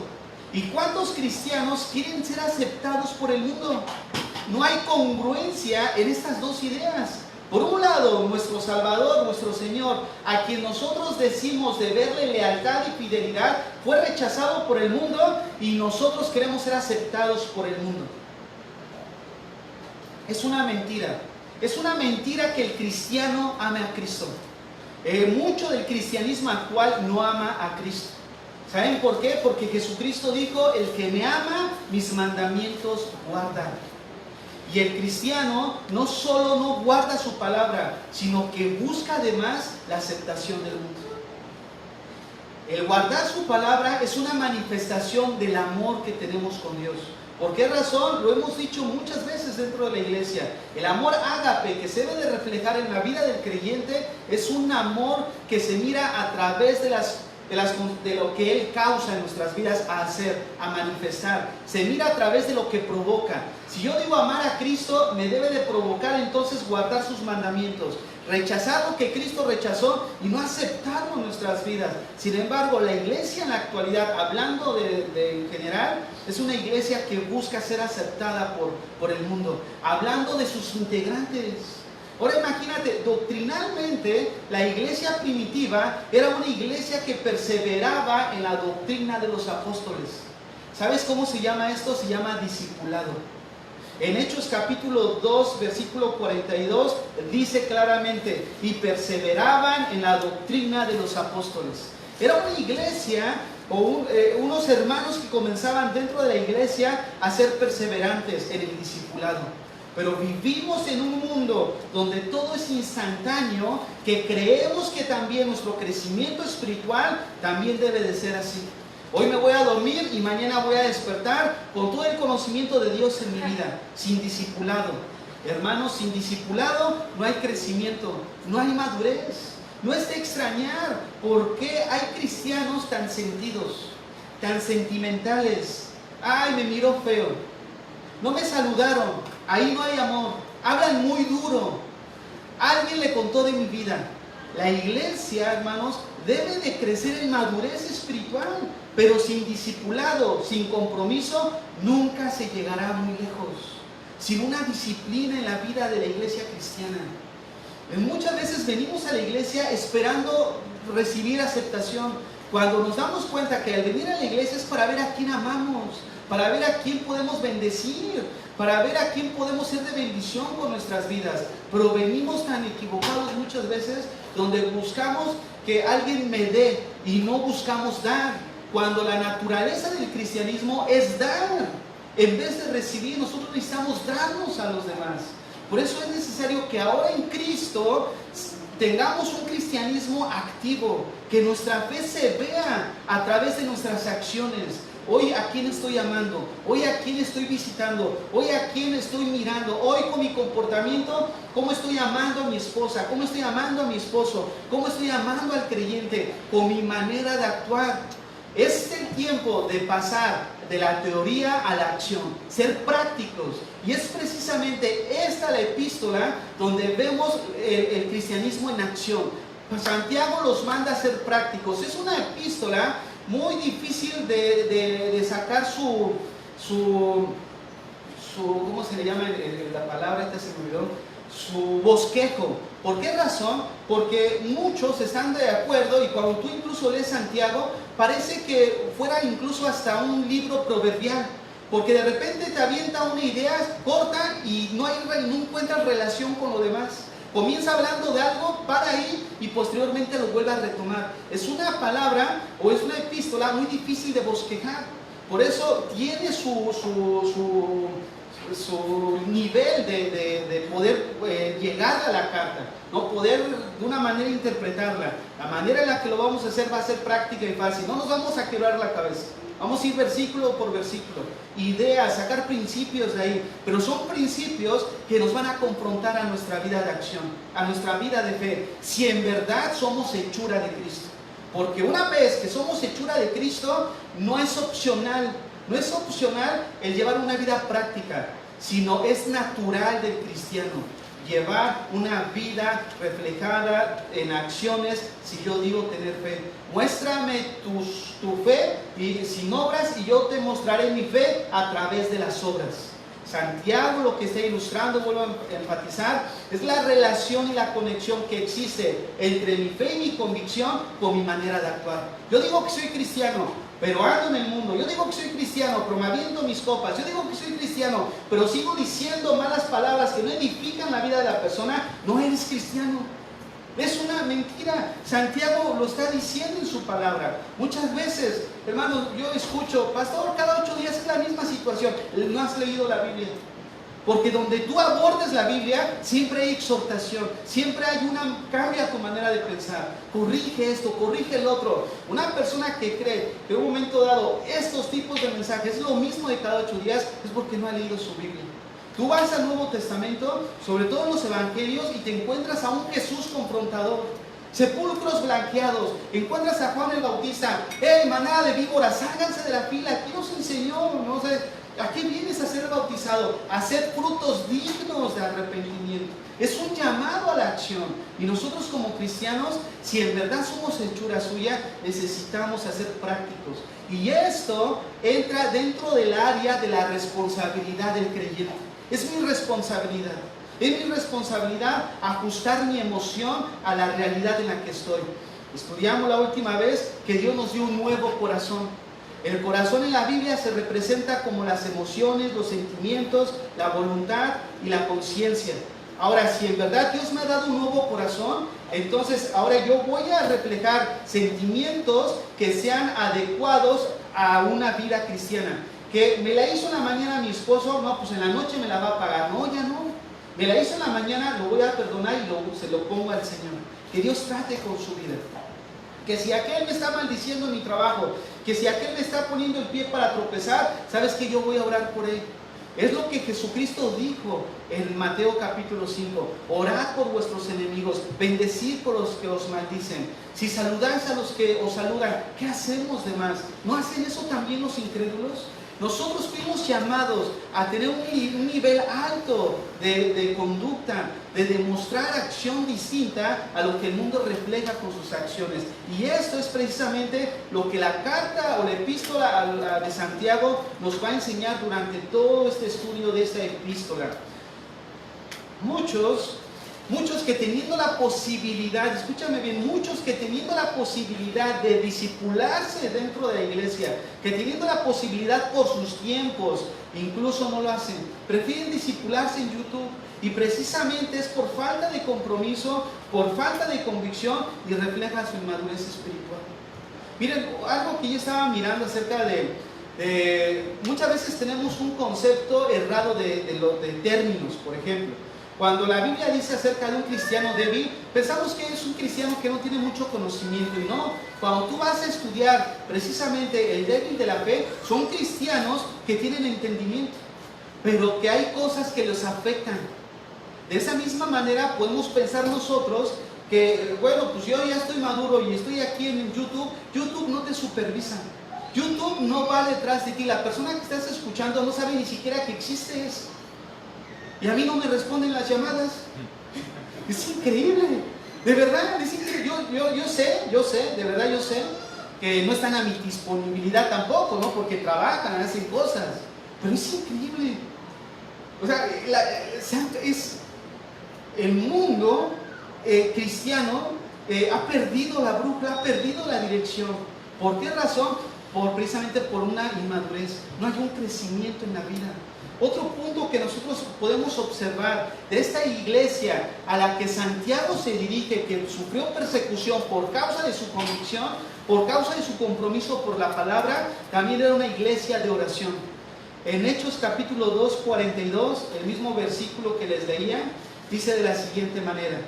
¿Y cuántos cristianos quieren ser aceptados por el mundo? No hay congruencia en estas dos ideas. Por un lado, nuestro Salvador, nuestro Señor, a quien nosotros decimos deberle lealtad y fidelidad, fue rechazado por el mundo, y nosotros queremos ser aceptados por el mundo. Es una mentira. Es una mentira que el cristiano ame a Cristo. Mucho del cristianismo actual no ama a Cristo. ¿Saben por qué? Porque Jesucristo dijo, el que me ama, mis mandamientos guarda. Y el cristiano no solo no guarda su palabra, sino que busca además la aceptación del mundo. El guardar su palabra es una manifestación del amor que tenemos con Dios. ¿Por qué razón? Lo hemos dicho muchas veces dentro de la iglesia. El amor ágape que se debe de reflejar en la vida del creyente es un amor que se mira a través de lo que Él causa en nuestras vidas a hacer, a manifestar. Se mira a través de lo que provoca. Si yo digo amar a Cristo, me debe de provocar entonces guardar sus mandamientos, rechazar lo que Cristo rechazó y no aceptarlo en nuestras vidas. Sin embargo, la iglesia en la actualidad, hablando en general, es una iglesia que busca ser aceptada por el mundo, hablando de sus integrantes. Ahora imagínate, doctrinalmente la iglesia primitiva era una iglesia que perseveraba en la doctrina de los apóstoles. ¿Sabes cómo se llama esto? Se llama discipulado. En Hechos capítulo 2, versículo 42, dice claramente, y perseveraban en la doctrina de los apóstoles. Era una iglesia o unos hermanos que comenzaban dentro de la iglesia a ser perseverantes en el discipulado. Pero vivimos en un mundo donde todo es instantáneo, que creemos que también nuestro crecimiento espiritual también debe de ser así. Hoy me voy a dormir y mañana voy a despertar con todo el conocimiento de Dios en mi vida, sin discipulado. Hermanos, sin discipulado no hay crecimiento, no hay madurez. No es de extrañar por qué hay cristianos tan sentidos, tan sentimentales. Ay, me miró feo, no me saludaron, ahí no hay amor, hablan muy duro. Alguien le contó de mi vida. La iglesia, hermanos, debe de crecer en madurez espiritual, pero sin discipulado, sin compromiso, nunca se llegará muy lejos. Sin una disciplina en la vida de la iglesia cristiana. Muchas veces venimos a la iglesia esperando recibir aceptación, cuando nos damos cuenta que al venir a la iglesia es para ver a quién amamos, para ver a quién podemos bendecir, para ver a quién podemos ser de bendición con nuestras vidas. Pero venimos tan equivocados muchas veces, donde buscamos que alguien me dé y no buscamos dar, cuando la naturaleza del cristianismo es dar. En vez de recibir, nosotros necesitamos darnos a los demás. Por eso es necesario que ahora en Cristo tengamos un cristianismo activo, que nuestra fe se vea a través de nuestras acciones. Hoy a quién estoy amando, hoy a quién estoy visitando, hoy a quién estoy mirando, hoy con mi comportamiento, cómo estoy amando a mi esposa, cómo estoy amando a mi esposo, cómo estoy amando al creyente, con mi manera de actuar. Es el tiempo de pasar de la teoría a la acción, ser prácticos. Y es precisamente esta la epístola donde vemos el cristianismo en acción. Santiago los manda a ser prácticos. Es una epístola muy difícil de sacar su ¿cómo se le llama la palabra? Esta se me olvidó. Su bosquejo. ¿Por qué razón? Porque muchos están de acuerdo, y cuando tú incluso lees Santiago, parece que fuera incluso hasta un libro proverbial, porque de repente te avienta una idea corta y no encuentras relación con lo demás. Comienza hablando de algo, para ahí y posteriormente lo vuelve a retomar. Es una palabra o es una epístola muy difícil de bosquejar. Por eso tiene su nivel de poder llegar a la carta, ¿no? Poder de una manera interpretarla. La manera en la que lo vamos a hacer va a ser práctica y fácil. No nos vamos a quebrar la cabeza. Vamos a ir versículo por versículo, ideas, sacar principios de ahí, pero son principios que nos van a confrontar a nuestra vida de acción, a nuestra vida de fe, si en verdad somos hechura de Cristo. Porque una vez que somos hechura de Cristo, no es opcional el llevar una vida práctica, sino es natural del cristiano. Llevar una vida reflejada en acciones, si yo digo tener fe. Muéstrame tu fe y sin obras, y yo te mostraré mi fe a través de las obras. Santiago lo que está ilustrando, vuelvo a enfatizar, es la relación y la conexión que existe entre mi fe y mi convicción con mi manera de actuar. Yo digo que soy cristiano, pero ando en el mundo. Yo digo que soy cristiano, pero me aviento mis copas. Yo digo que soy cristiano, pero sigo diciendo malas palabras que no edifican la vida de la persona. No eres cristiano. Es una mentira. Santiago lo está diciendo en su palabra. Muchas veces, hermanos, yo escucho, pastor, cada 8 días es la misma situación. No has leído la Biblia. Porque donde tú abordes la Biblia, siempre hay exhortación, siempre hay un cambio a tu manera de pensar. Corrige esto, corrige el otro. Una persona que cree que en un momento dado estos tipos de mensajes es lo mismo de cada 8 días, es porque no ha leído su Biblia. Tú vas al Nuevo Testamento, sobre todo en los Evangelios, y te encuentras a un Jesús confrontador. Sepulcros blanqueados, encuentras a Juan el Bautista. ¡Hey, manada de víboras, sálganse de la fila! ¿Quién nos enseñó? No sé. ¿A qué vienes a ser bautizado? A hacer frutos dignos de arrepentimiento. Es un llamado a la acción. Y nosotros como cristianos, si en verdad somos hechura suya, necesitamos ser prácticos. Y esto entra dentro del área de la responsabilidad del creyente. Es mi responsabilidad. Es mi responsabilidad ajustar mi emoción a la realidad en la que estoy. Estudiamos la última vez que Dios nos dio un nuevo corazón. El corazón en la Biblia se representa como las emociones, los sentimientos, la voluntad y la conciencia. Ahora, si en verdad Dios me ha dado un nuevo corazón, entonces ahora yo voy a reflejar sentimientos que sean adecuados a una vida cristiana. Que me la hizo en la mañana mi esposo, no, pues en la noche me la va a pagar. No, ya no. Me la hizo en la mañana, lo voy a perdonar y se lo pongo al Señor. Que Dios trate con su vida. Que si aquel me está maldiciendo en mi trabajo, que si aquel me está poniendo el pie para tropezar, sabes que yo voy a orar por él. Es lo que Jesucristo dijo en Mateo capítulo 5. Orad por vuestros enemigos, bendecid por los que os maldicen. Si saludáis a los que os saludan, ¿qué hacemos de más? ¿No hacen eso también los incrédulos? Nosotros fuimos llamados a tener un nivel alto de conducta, de demostrar acción distinta a lo que el mundo refleja con sus acciones. Y esto es precisamente lo que la carta o la epístola de Santiago nos va a enseñar durante todo este estudio de esta epístola. Muchos que teniendo la posibilidad, escúchame bien, muchos que teniendo la posibilidad de discipularse dentro de la iglesia, que teniendo la posibilidad por sus tiempos, incluso no lo hacen, prefieren discipularse en YouTube, y precisamente es por falta de compromiso, por falta de convicción, y refleja su inmadurez espiritual. Miren, algo que yo estaba mirando acerca de muchas veces tenemos un concepto errado de términos, por ejemplo. Cuando la Biblia dice acerca de un cristiano débil, pensamos que es un cristiano que no tiene mucho conocimiento, y no. Cuando tú vas a estudiar precisamente el débil de la fe, son cristianos que tienen entendimiento, pero que hay cosas que los afectan. De esa misma manera podemos pensar nosotros que, bueno, pues yo ya estoy maduro y estoy aquí en YouTube. YouTube no te supervisa. YouTube no va detrás de ti. La persona que estás escuchando no sabe ni siquiera que existe eso. Y a mí no me responden las llamadas. Es increíble. De verdad, es increíble. Yo sé, de verdad yo sé que no están a mi disponibilidad tampoco, ¿no? Porque trabajan, hacen cosas. Pero es increíble. O sea, es el mundo cristiano ha perdido la brújula, ha perdido la dirección. ¿Por qué razón? Precisamente por una inmadurez. No hay un crecimiento en la vida. Otro punto que nosotros podemos observar de esta iglesia a la que Santiago se dirige, que sufrió persecución por causa de su convicción, por causa de su compromiso por la palabra, también era una iglesia de oración. En Hechos capítulo 2, 42, el mismo versículo que les leía, dice de la siguiente manera: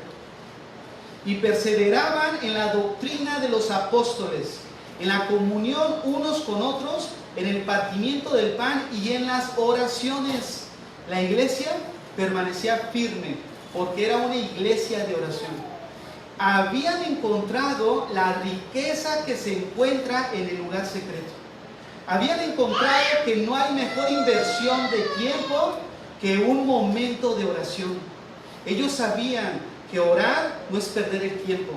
y perseveraban en la doctrina de los apóstoles, en la comunión unos con otros, en el partimiento del pan y en las oraciones. La iglesia permanecía firme porque era una iglesia de oración. Habían encontrado la riqueza que se encuentra en el lugar secreto. Habían encontrado que no hay mejor inversión de tiempo que un momento de oración. Ellos sabían que orar no es perder el tiempo,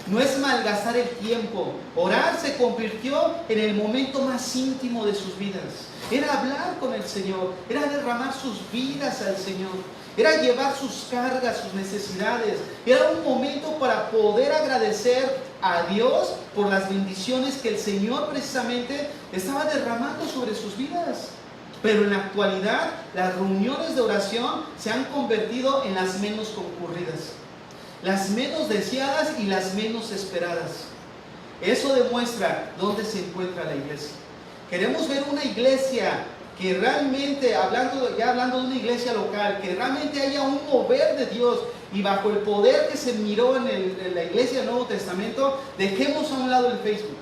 no es malgastar el tiempo. Orar se convirtió en el momento más íntimo de sus vidas. Era hablar con el Señor, era derramar sus vidas al Señor, era llevar sus cargas, sus necesidades. Era un momento para poder agradecer a Dios por las bendiciones que el Señor precisamente estaba derramando sobre sus vidas. Pero en la actualidad, las reuniones de oración se han convertido en las menos concurridas, las menos deseadas y las menos esperadas. Eso demuestra dónde se encuentra la iglesia. Queremos ver una iglesia que realmente, hablando de una iglesia local, que realmente haya un mover de Dios, y bajo el poder que se miró en la iglesia del Nuevo Testamento, dejemos a un lado el Facebook.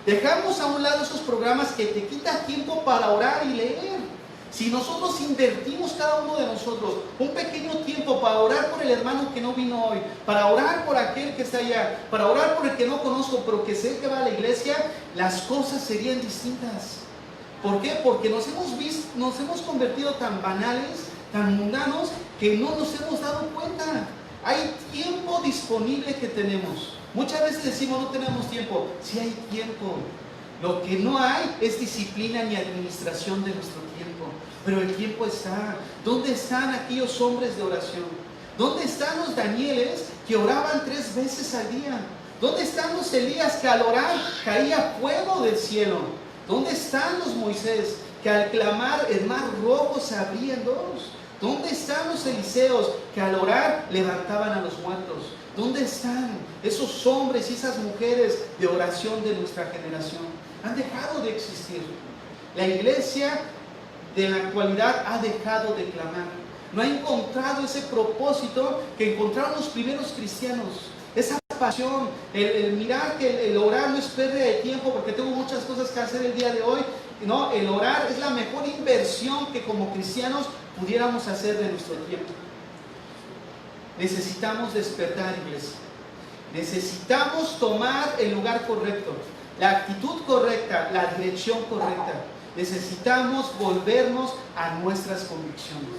Dejamos a un lado esos programas que te quitan tiempo para orar y leer. Si nosotros invertimos, cada uno de nosotros, un pequeño tiempo para orar por el hermano que no vino hoy, para orar por aquel que está allá, para orar por el que no conozco, pero que sé que va a la iglesia, las cosas serían distintas. ¿Por qué? Porque nos hemos convertido tan banales, tan mundanos, que no nos hemos dado cuenta. Hay tiempo disponible que tenemos. Muchas veces decimos no tenemos tiempo. Sí hay tiempo. Lo que no hay es disciplina ni administración de nuestro tiempo. Pero el tiempo está. ¿Dónde están aquellos hombres de oración? ¿Dónde están los Danieles que oraban 3 veces al día? ¿Dónde están los Elías que al orar caía fuego del cielo? ¿Dónde están los Moisés que al clamar el mar rojo se abría en 2? ¿Dónde están los Eliseos que al orar levantaban a los muertos? ¿Dónde están esos hombres y esas mujeres de oración de nuestra generación? Han dejado de existir. La iglesia de la actualidad ha dejado de clamar. No ha encontrado ese propósito que encontraron los primeros cristianos. Esa pasión, el mirar que el orar no es pérdida de tiempo porque tengo muchas cosas que hacer el día de hoy. No, el orar es la mejor inversión que como cristianos pudiéramos hacer de nuestro tiempo. Necesitamos despertar, iglesia. Necesitamos tomar el lugar correcto, la actitud correcta, la dirección correcta. Necesitamos volvernos a nuestras convicciones.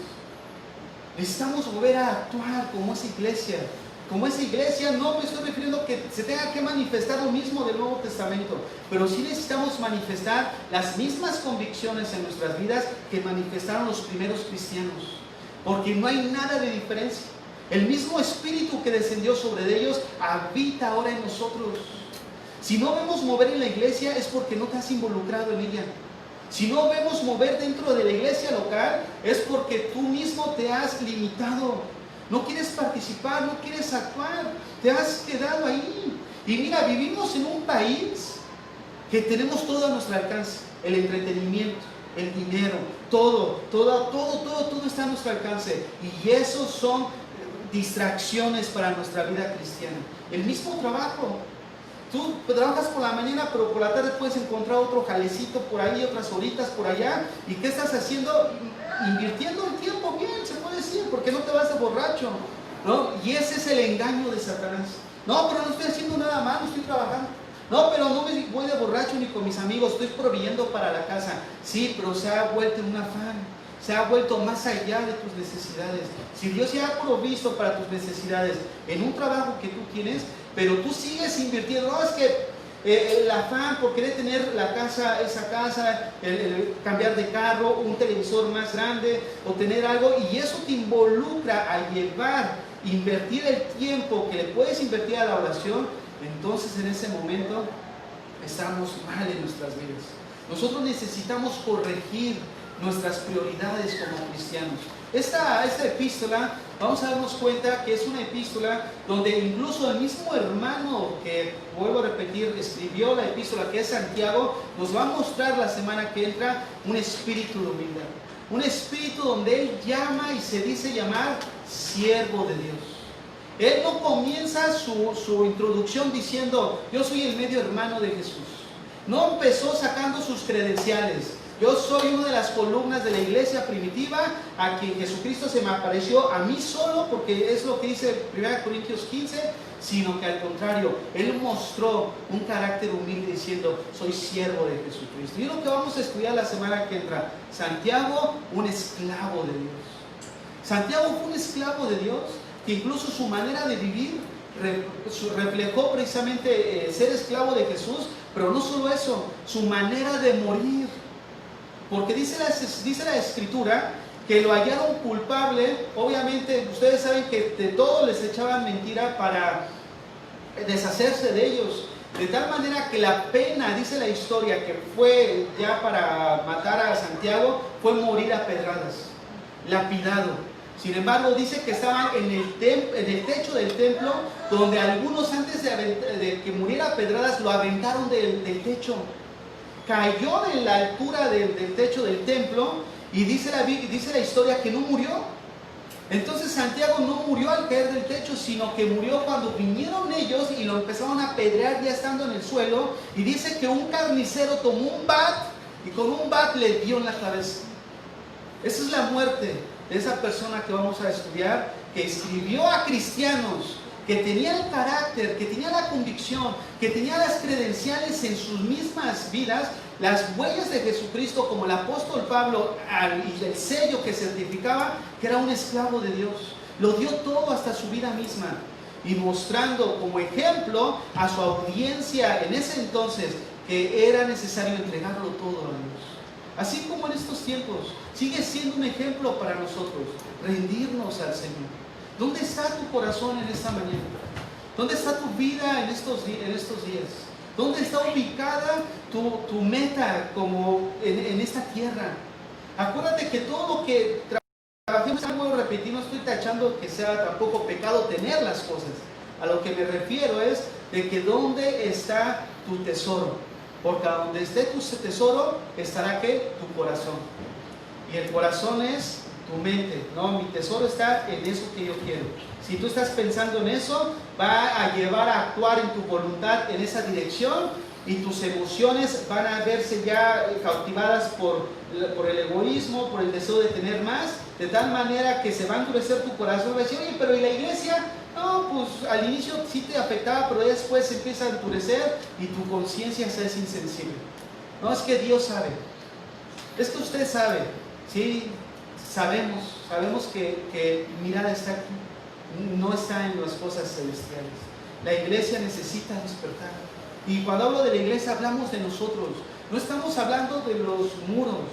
Necesitamos volver a actuar como esa iglesia. Como esa iglesia, no me estoy refiriendo que se tenga que manifestar lo mismo del Nuevo Testamento, pero sí necesitamos manifestar las mismas convicciones en nuestras vidas que manifestaron los primeros cristianos, porque no hay nada de diferencia. El mismo espíritu que descendió sobre ellos habita ahora en nosotros. Si no vemos mover en la iglesia es porque no te has involucrado en ella. Si no vemos mover dentro de la iglesia local es porque tú mismo te has limitado. No quieres participar, no quieres actuar, te has quedado ahí. Y mira, vivimos en un país que tenemos todo a nuestro alcance. El entretenimiento, el dinero, todo está a nuestro alcance. Y esos son distracciones para nuestra vida cristiana. El mismo trabajo. Tú trabajas por la mañana, pero por la tarde puedes encontrar otro jalecito por ahí, otras horitas por allá. ¿Y qué estás haciendo? Invirtiendo el tiempo bien, se puede decir, porque no te vas de borracho, ¿no? Y ese es el engaño de Satanás. No, pero no estoy haciendo nada malo, estoy trabajando. No, pero no me voy de borracho ni con mis amigos, estoy proveyendo para la casa. Sí, pero se ha vuelto un afán, se ha vuelto más allá de tus necesidades. Si Dios ya ha provisto para tus necesidades en un trabajo que tú tienes, pero tú sigues invirtiendo, no, es que el afán por querer tener la casa, esa casa, el cambiar de carro, un televisor más grande o tener algo, y eso te involucra a invertir el tiempo que le puedes invertir a la oración. Entonces en ese momento estamos mal en nuestras vidas. Nosotros necesitamos corregir nuestras prioridades como cristianos. Esta epístola, vamos a darnos cuenta que es una epístola donde incluso el mismo hermano que, vuelvo a repetir, escribió la epístola, que es Santiago, nos va a mostrar la semana que entra un espíritu de humildad. Un espíritu donde él llama y se dice llamar siervo de Dios. Él no comienza su introducción diciendo, yo soy el medio hermano de Jesús. No empezó sacando sus credenciales. Yo soy una de las columnas de la iglesia primitiva a quien Jesucristo se me apareció a mí solo, porque es lo que dice 1 Corintios 15, sino que al contrario, Él mostró un carácter humilde diciendo, soy siervo de Jesucristo. Y es lo que vamos a estudiar la semana que entra. Santiago, un esclavo de Dios. Santiago fue un esclavo de Dios, que incluso su manera de vivir reflejó precisamente ser esclavo de Jesús, pero no solo eso, su manera de morir. Porque dice la Escritura que lo hallaron culpable. Obviamente, ustedes saben que de todo les echaban mentira para deshacerse de ellos. De tal manera que la pena, dice la historia, que fue ya para matar a Santiago, fue morir a pedradas, lapidado. Sin embargo, dice que estaban en el techo del templo, donde algunos antes de que muriera a pedradas lo aventaron del techo. Cayó en la altura del techo del templo y dice la historia que no murió. Entonces Santiago no murió al caer del techo, sino que murió cuando vinieron ellos y lo empezaron a apedrear ya estando en el suelo. Y dice que un carnicero tomó un bat y con un bat le dio en la cabeza. Esa es la muerte de esa persona que vamos a estudiar, que escribió a cristianos, que tenía el carácter, que tenía la convicción, que tenía las credenciales en sus mismas vidas, las huellas de Jesucristo, como el apóstol Pablo, y el sello que certificaba que era un esclavo de Dios. Lo dio todo hasta su vida misma, y mostrando como ejemplo a su audiencia en ese entonces que era necesario entregarlo todo a Dios. Así como en estos tiempos, sigue siendo un ejemplo para nosotros, rendirnos al Señor. ¿Dónde está tu corazón en esta mañana? ¿Dónde está tu vida en estos días? ¿Dónde está ubicada tu meta como en esta tierra? Acuérdate que todo lo que trabajemos, vuelvo a repetir, no estoy tachando que sea tampoco pecado tener las cosas. A lo que me refiero es de que ¿dónde está tu tesoro? Porque a donde esté tu tesoro, estará ¿qué? Tu corazón. Y el corazón es tu mente. No, mi tesoro está en eso que yo quiero. Si tú estás pensando en eso, va a llevar a actuar en tu voluntad en esa dirección, y tus emociones van a verse ya cautivadas por el egoísmo, por el deseo de tener más, de tal manera que se va a endurecer tu corazón. Va a decir, oye, pero ¿y la iglesia? No, pues al inicio sí te afectaba, pero después se empieza a endurecer y tu conciencia se es insensible. No, es que Dios sabe. Es que usted sabe. Sí, sabemos que mirada está aquí, no está en las cosas celestiales. La iglesia necesita despertar. Y cuando hablo de la iglesia, hablamos de nosotros. No estamos hablando de los muros.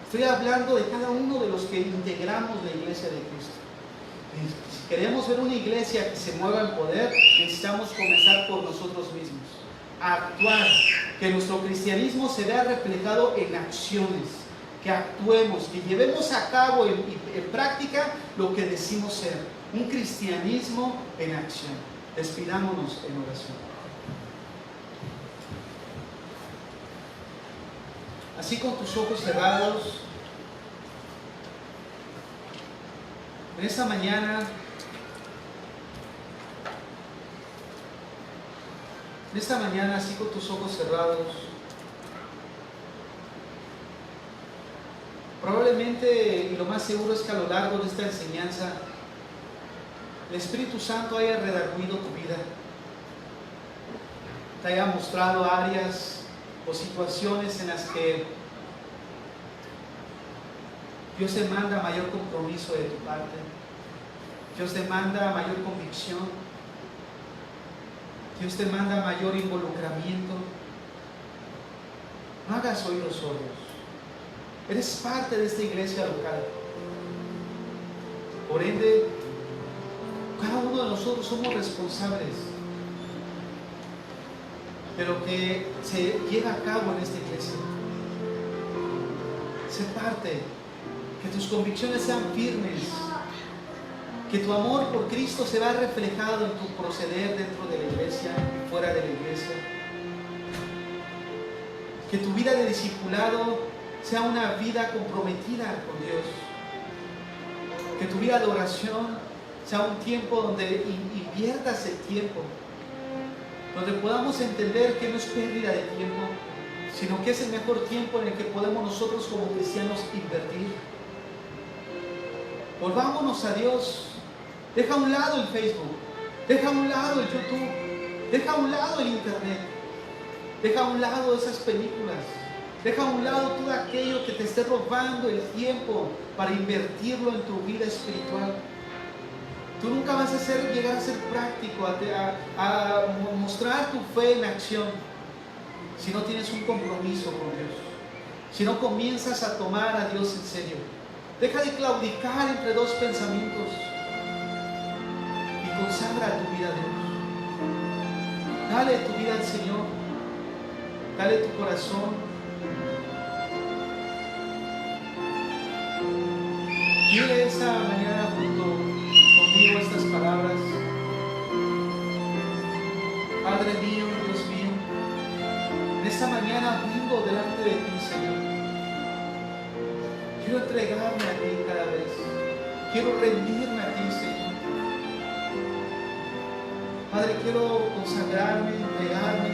Estoy hablando de cada uno de los que integramos la iglesia de Cristo. Si queremos ver una iglesia que se mueva en poder, necesitamos comenzar por nosotros mismos. A actuar, que nuestro cristianismo se vea reflejado en acciones, que actuemos, que llevemos a cabo en práctica lo que decimos ser. Un cristianismo en acción. Despidámonos en oración. Así con tus ojos cerrados, en esta mañana En esta mañana, así con tus ojos cerrados, probablemente, y lo más seguro es que a lo largo de esta enseñanza, el Espíritu Santo haya redarguido tu vida, te haya mostrado áreas o situaciones en las que Dios demanda mayor compromiso de tu parte, Dios demanda mayor convicción, Dios demanda mayor involucramiento. No hagas oídos sordos. Eres parte de esta iglesia local. Por ende, cada uno de nosotros somos responsables de lo que se lleva a cabo en esta iglesia. Sé parte, que tus convicciones sean firmes, que tu amor por Cristo se vea reflejado en tu proceder dentro de la iglesia y fuera de la iglesia. Que tu vida de discipulado sea una vida comprometida con Dios. Que tu vida de oración sea un tiempo donde inviertas el tiempo, donde podamos entender que no es pérdida de tiempo, sino que es el mejor tiempo en el que podemos nosotros como cristianos invertir. Volvámonos a Dios. Deja a un lado el Facebook, deja a un lado el YouTube, deja a un lado el Internet, deja a un lado esas películas, deja a un lado todo aquello que te esté robando el tiempo para invertirlo en tu vida espiritual. Tú nunca vas a llegar a ser práctico, a mostrar tu fe en acción, si no tienes un compromiso con Dios, si no comienzas a tomar a Dios en serio. Deja de claudicar entre dos pensamientos y consagra tu vida a Dios. Dale tu vida al Señor, dale tu corazón. Dile esta mañana junto conmigo estas palabras. Padre mío, Dios mío, en esta mañana vengo delante de ti, Señor. Quiero entregarme a ti cada vez. Quiero rendirme a ti, Señor. Padre, quiero consagrarme, entregarme.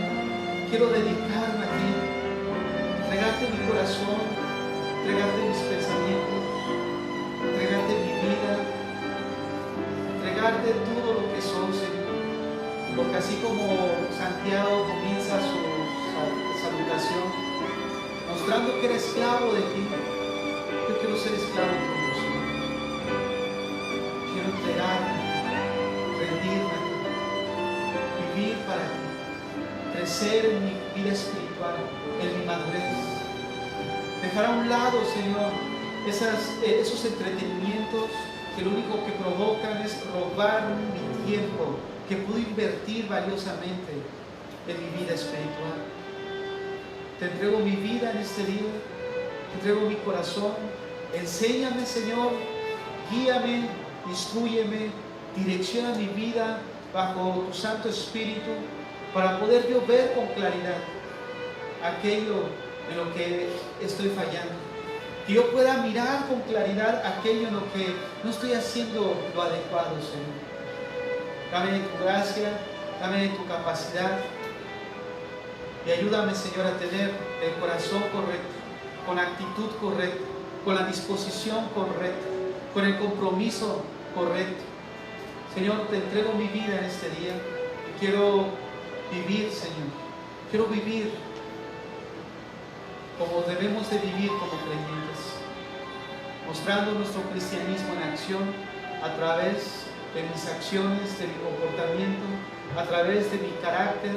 Quiero dedicarme a ti. Entregarte mi corazón, entregarte mis pensamientos, entregarte mi vida, entregarte todo lo que soy, Señor. Porque así como Santiago comienza su salutación, mostrando que eres esclavo de ti, yo quiero ser esclavo tuyo, Señor. Quiero entregarme, rendirme a ti, vivir para ti, crecer en mi vida espiritual, en mi madurez. Dejar a un lado, Señor, esos entretenimientos que lo único que provocan es robar mi tiempo que puedo invertir valiosamente en mi vida espiritual. Te entrego mi vida en este día. Te entrego mi corazón. Enséñame, Señor, guíame, instrúyeme, direcciona mi vida bajo tu Santo Espíritu para poder yo ver con claridad aquello en lo que estoy fallando. Que yo pueda mirar con claridad aquello en lo que no estoy haciendo lo adecuado, Señor. Dame tu gracia, dame tu capacidad y ayúdame, Señor, a tener el corazón correcto, con la actitud correcta, con la disposición correcta, con el compromiso correcto. Señor, te entrego mi vida en este día. Quiero vivir, Señor. Quiero vivir como debemos de vivir como creyentes, mostrando nuestro cristianismo en acción a través de mis acciones, de mi comportamiento, a través de mi carácter,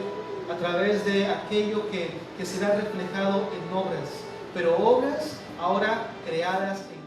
a través de aquello que será reflejado en obras, pero obras ahora creadas en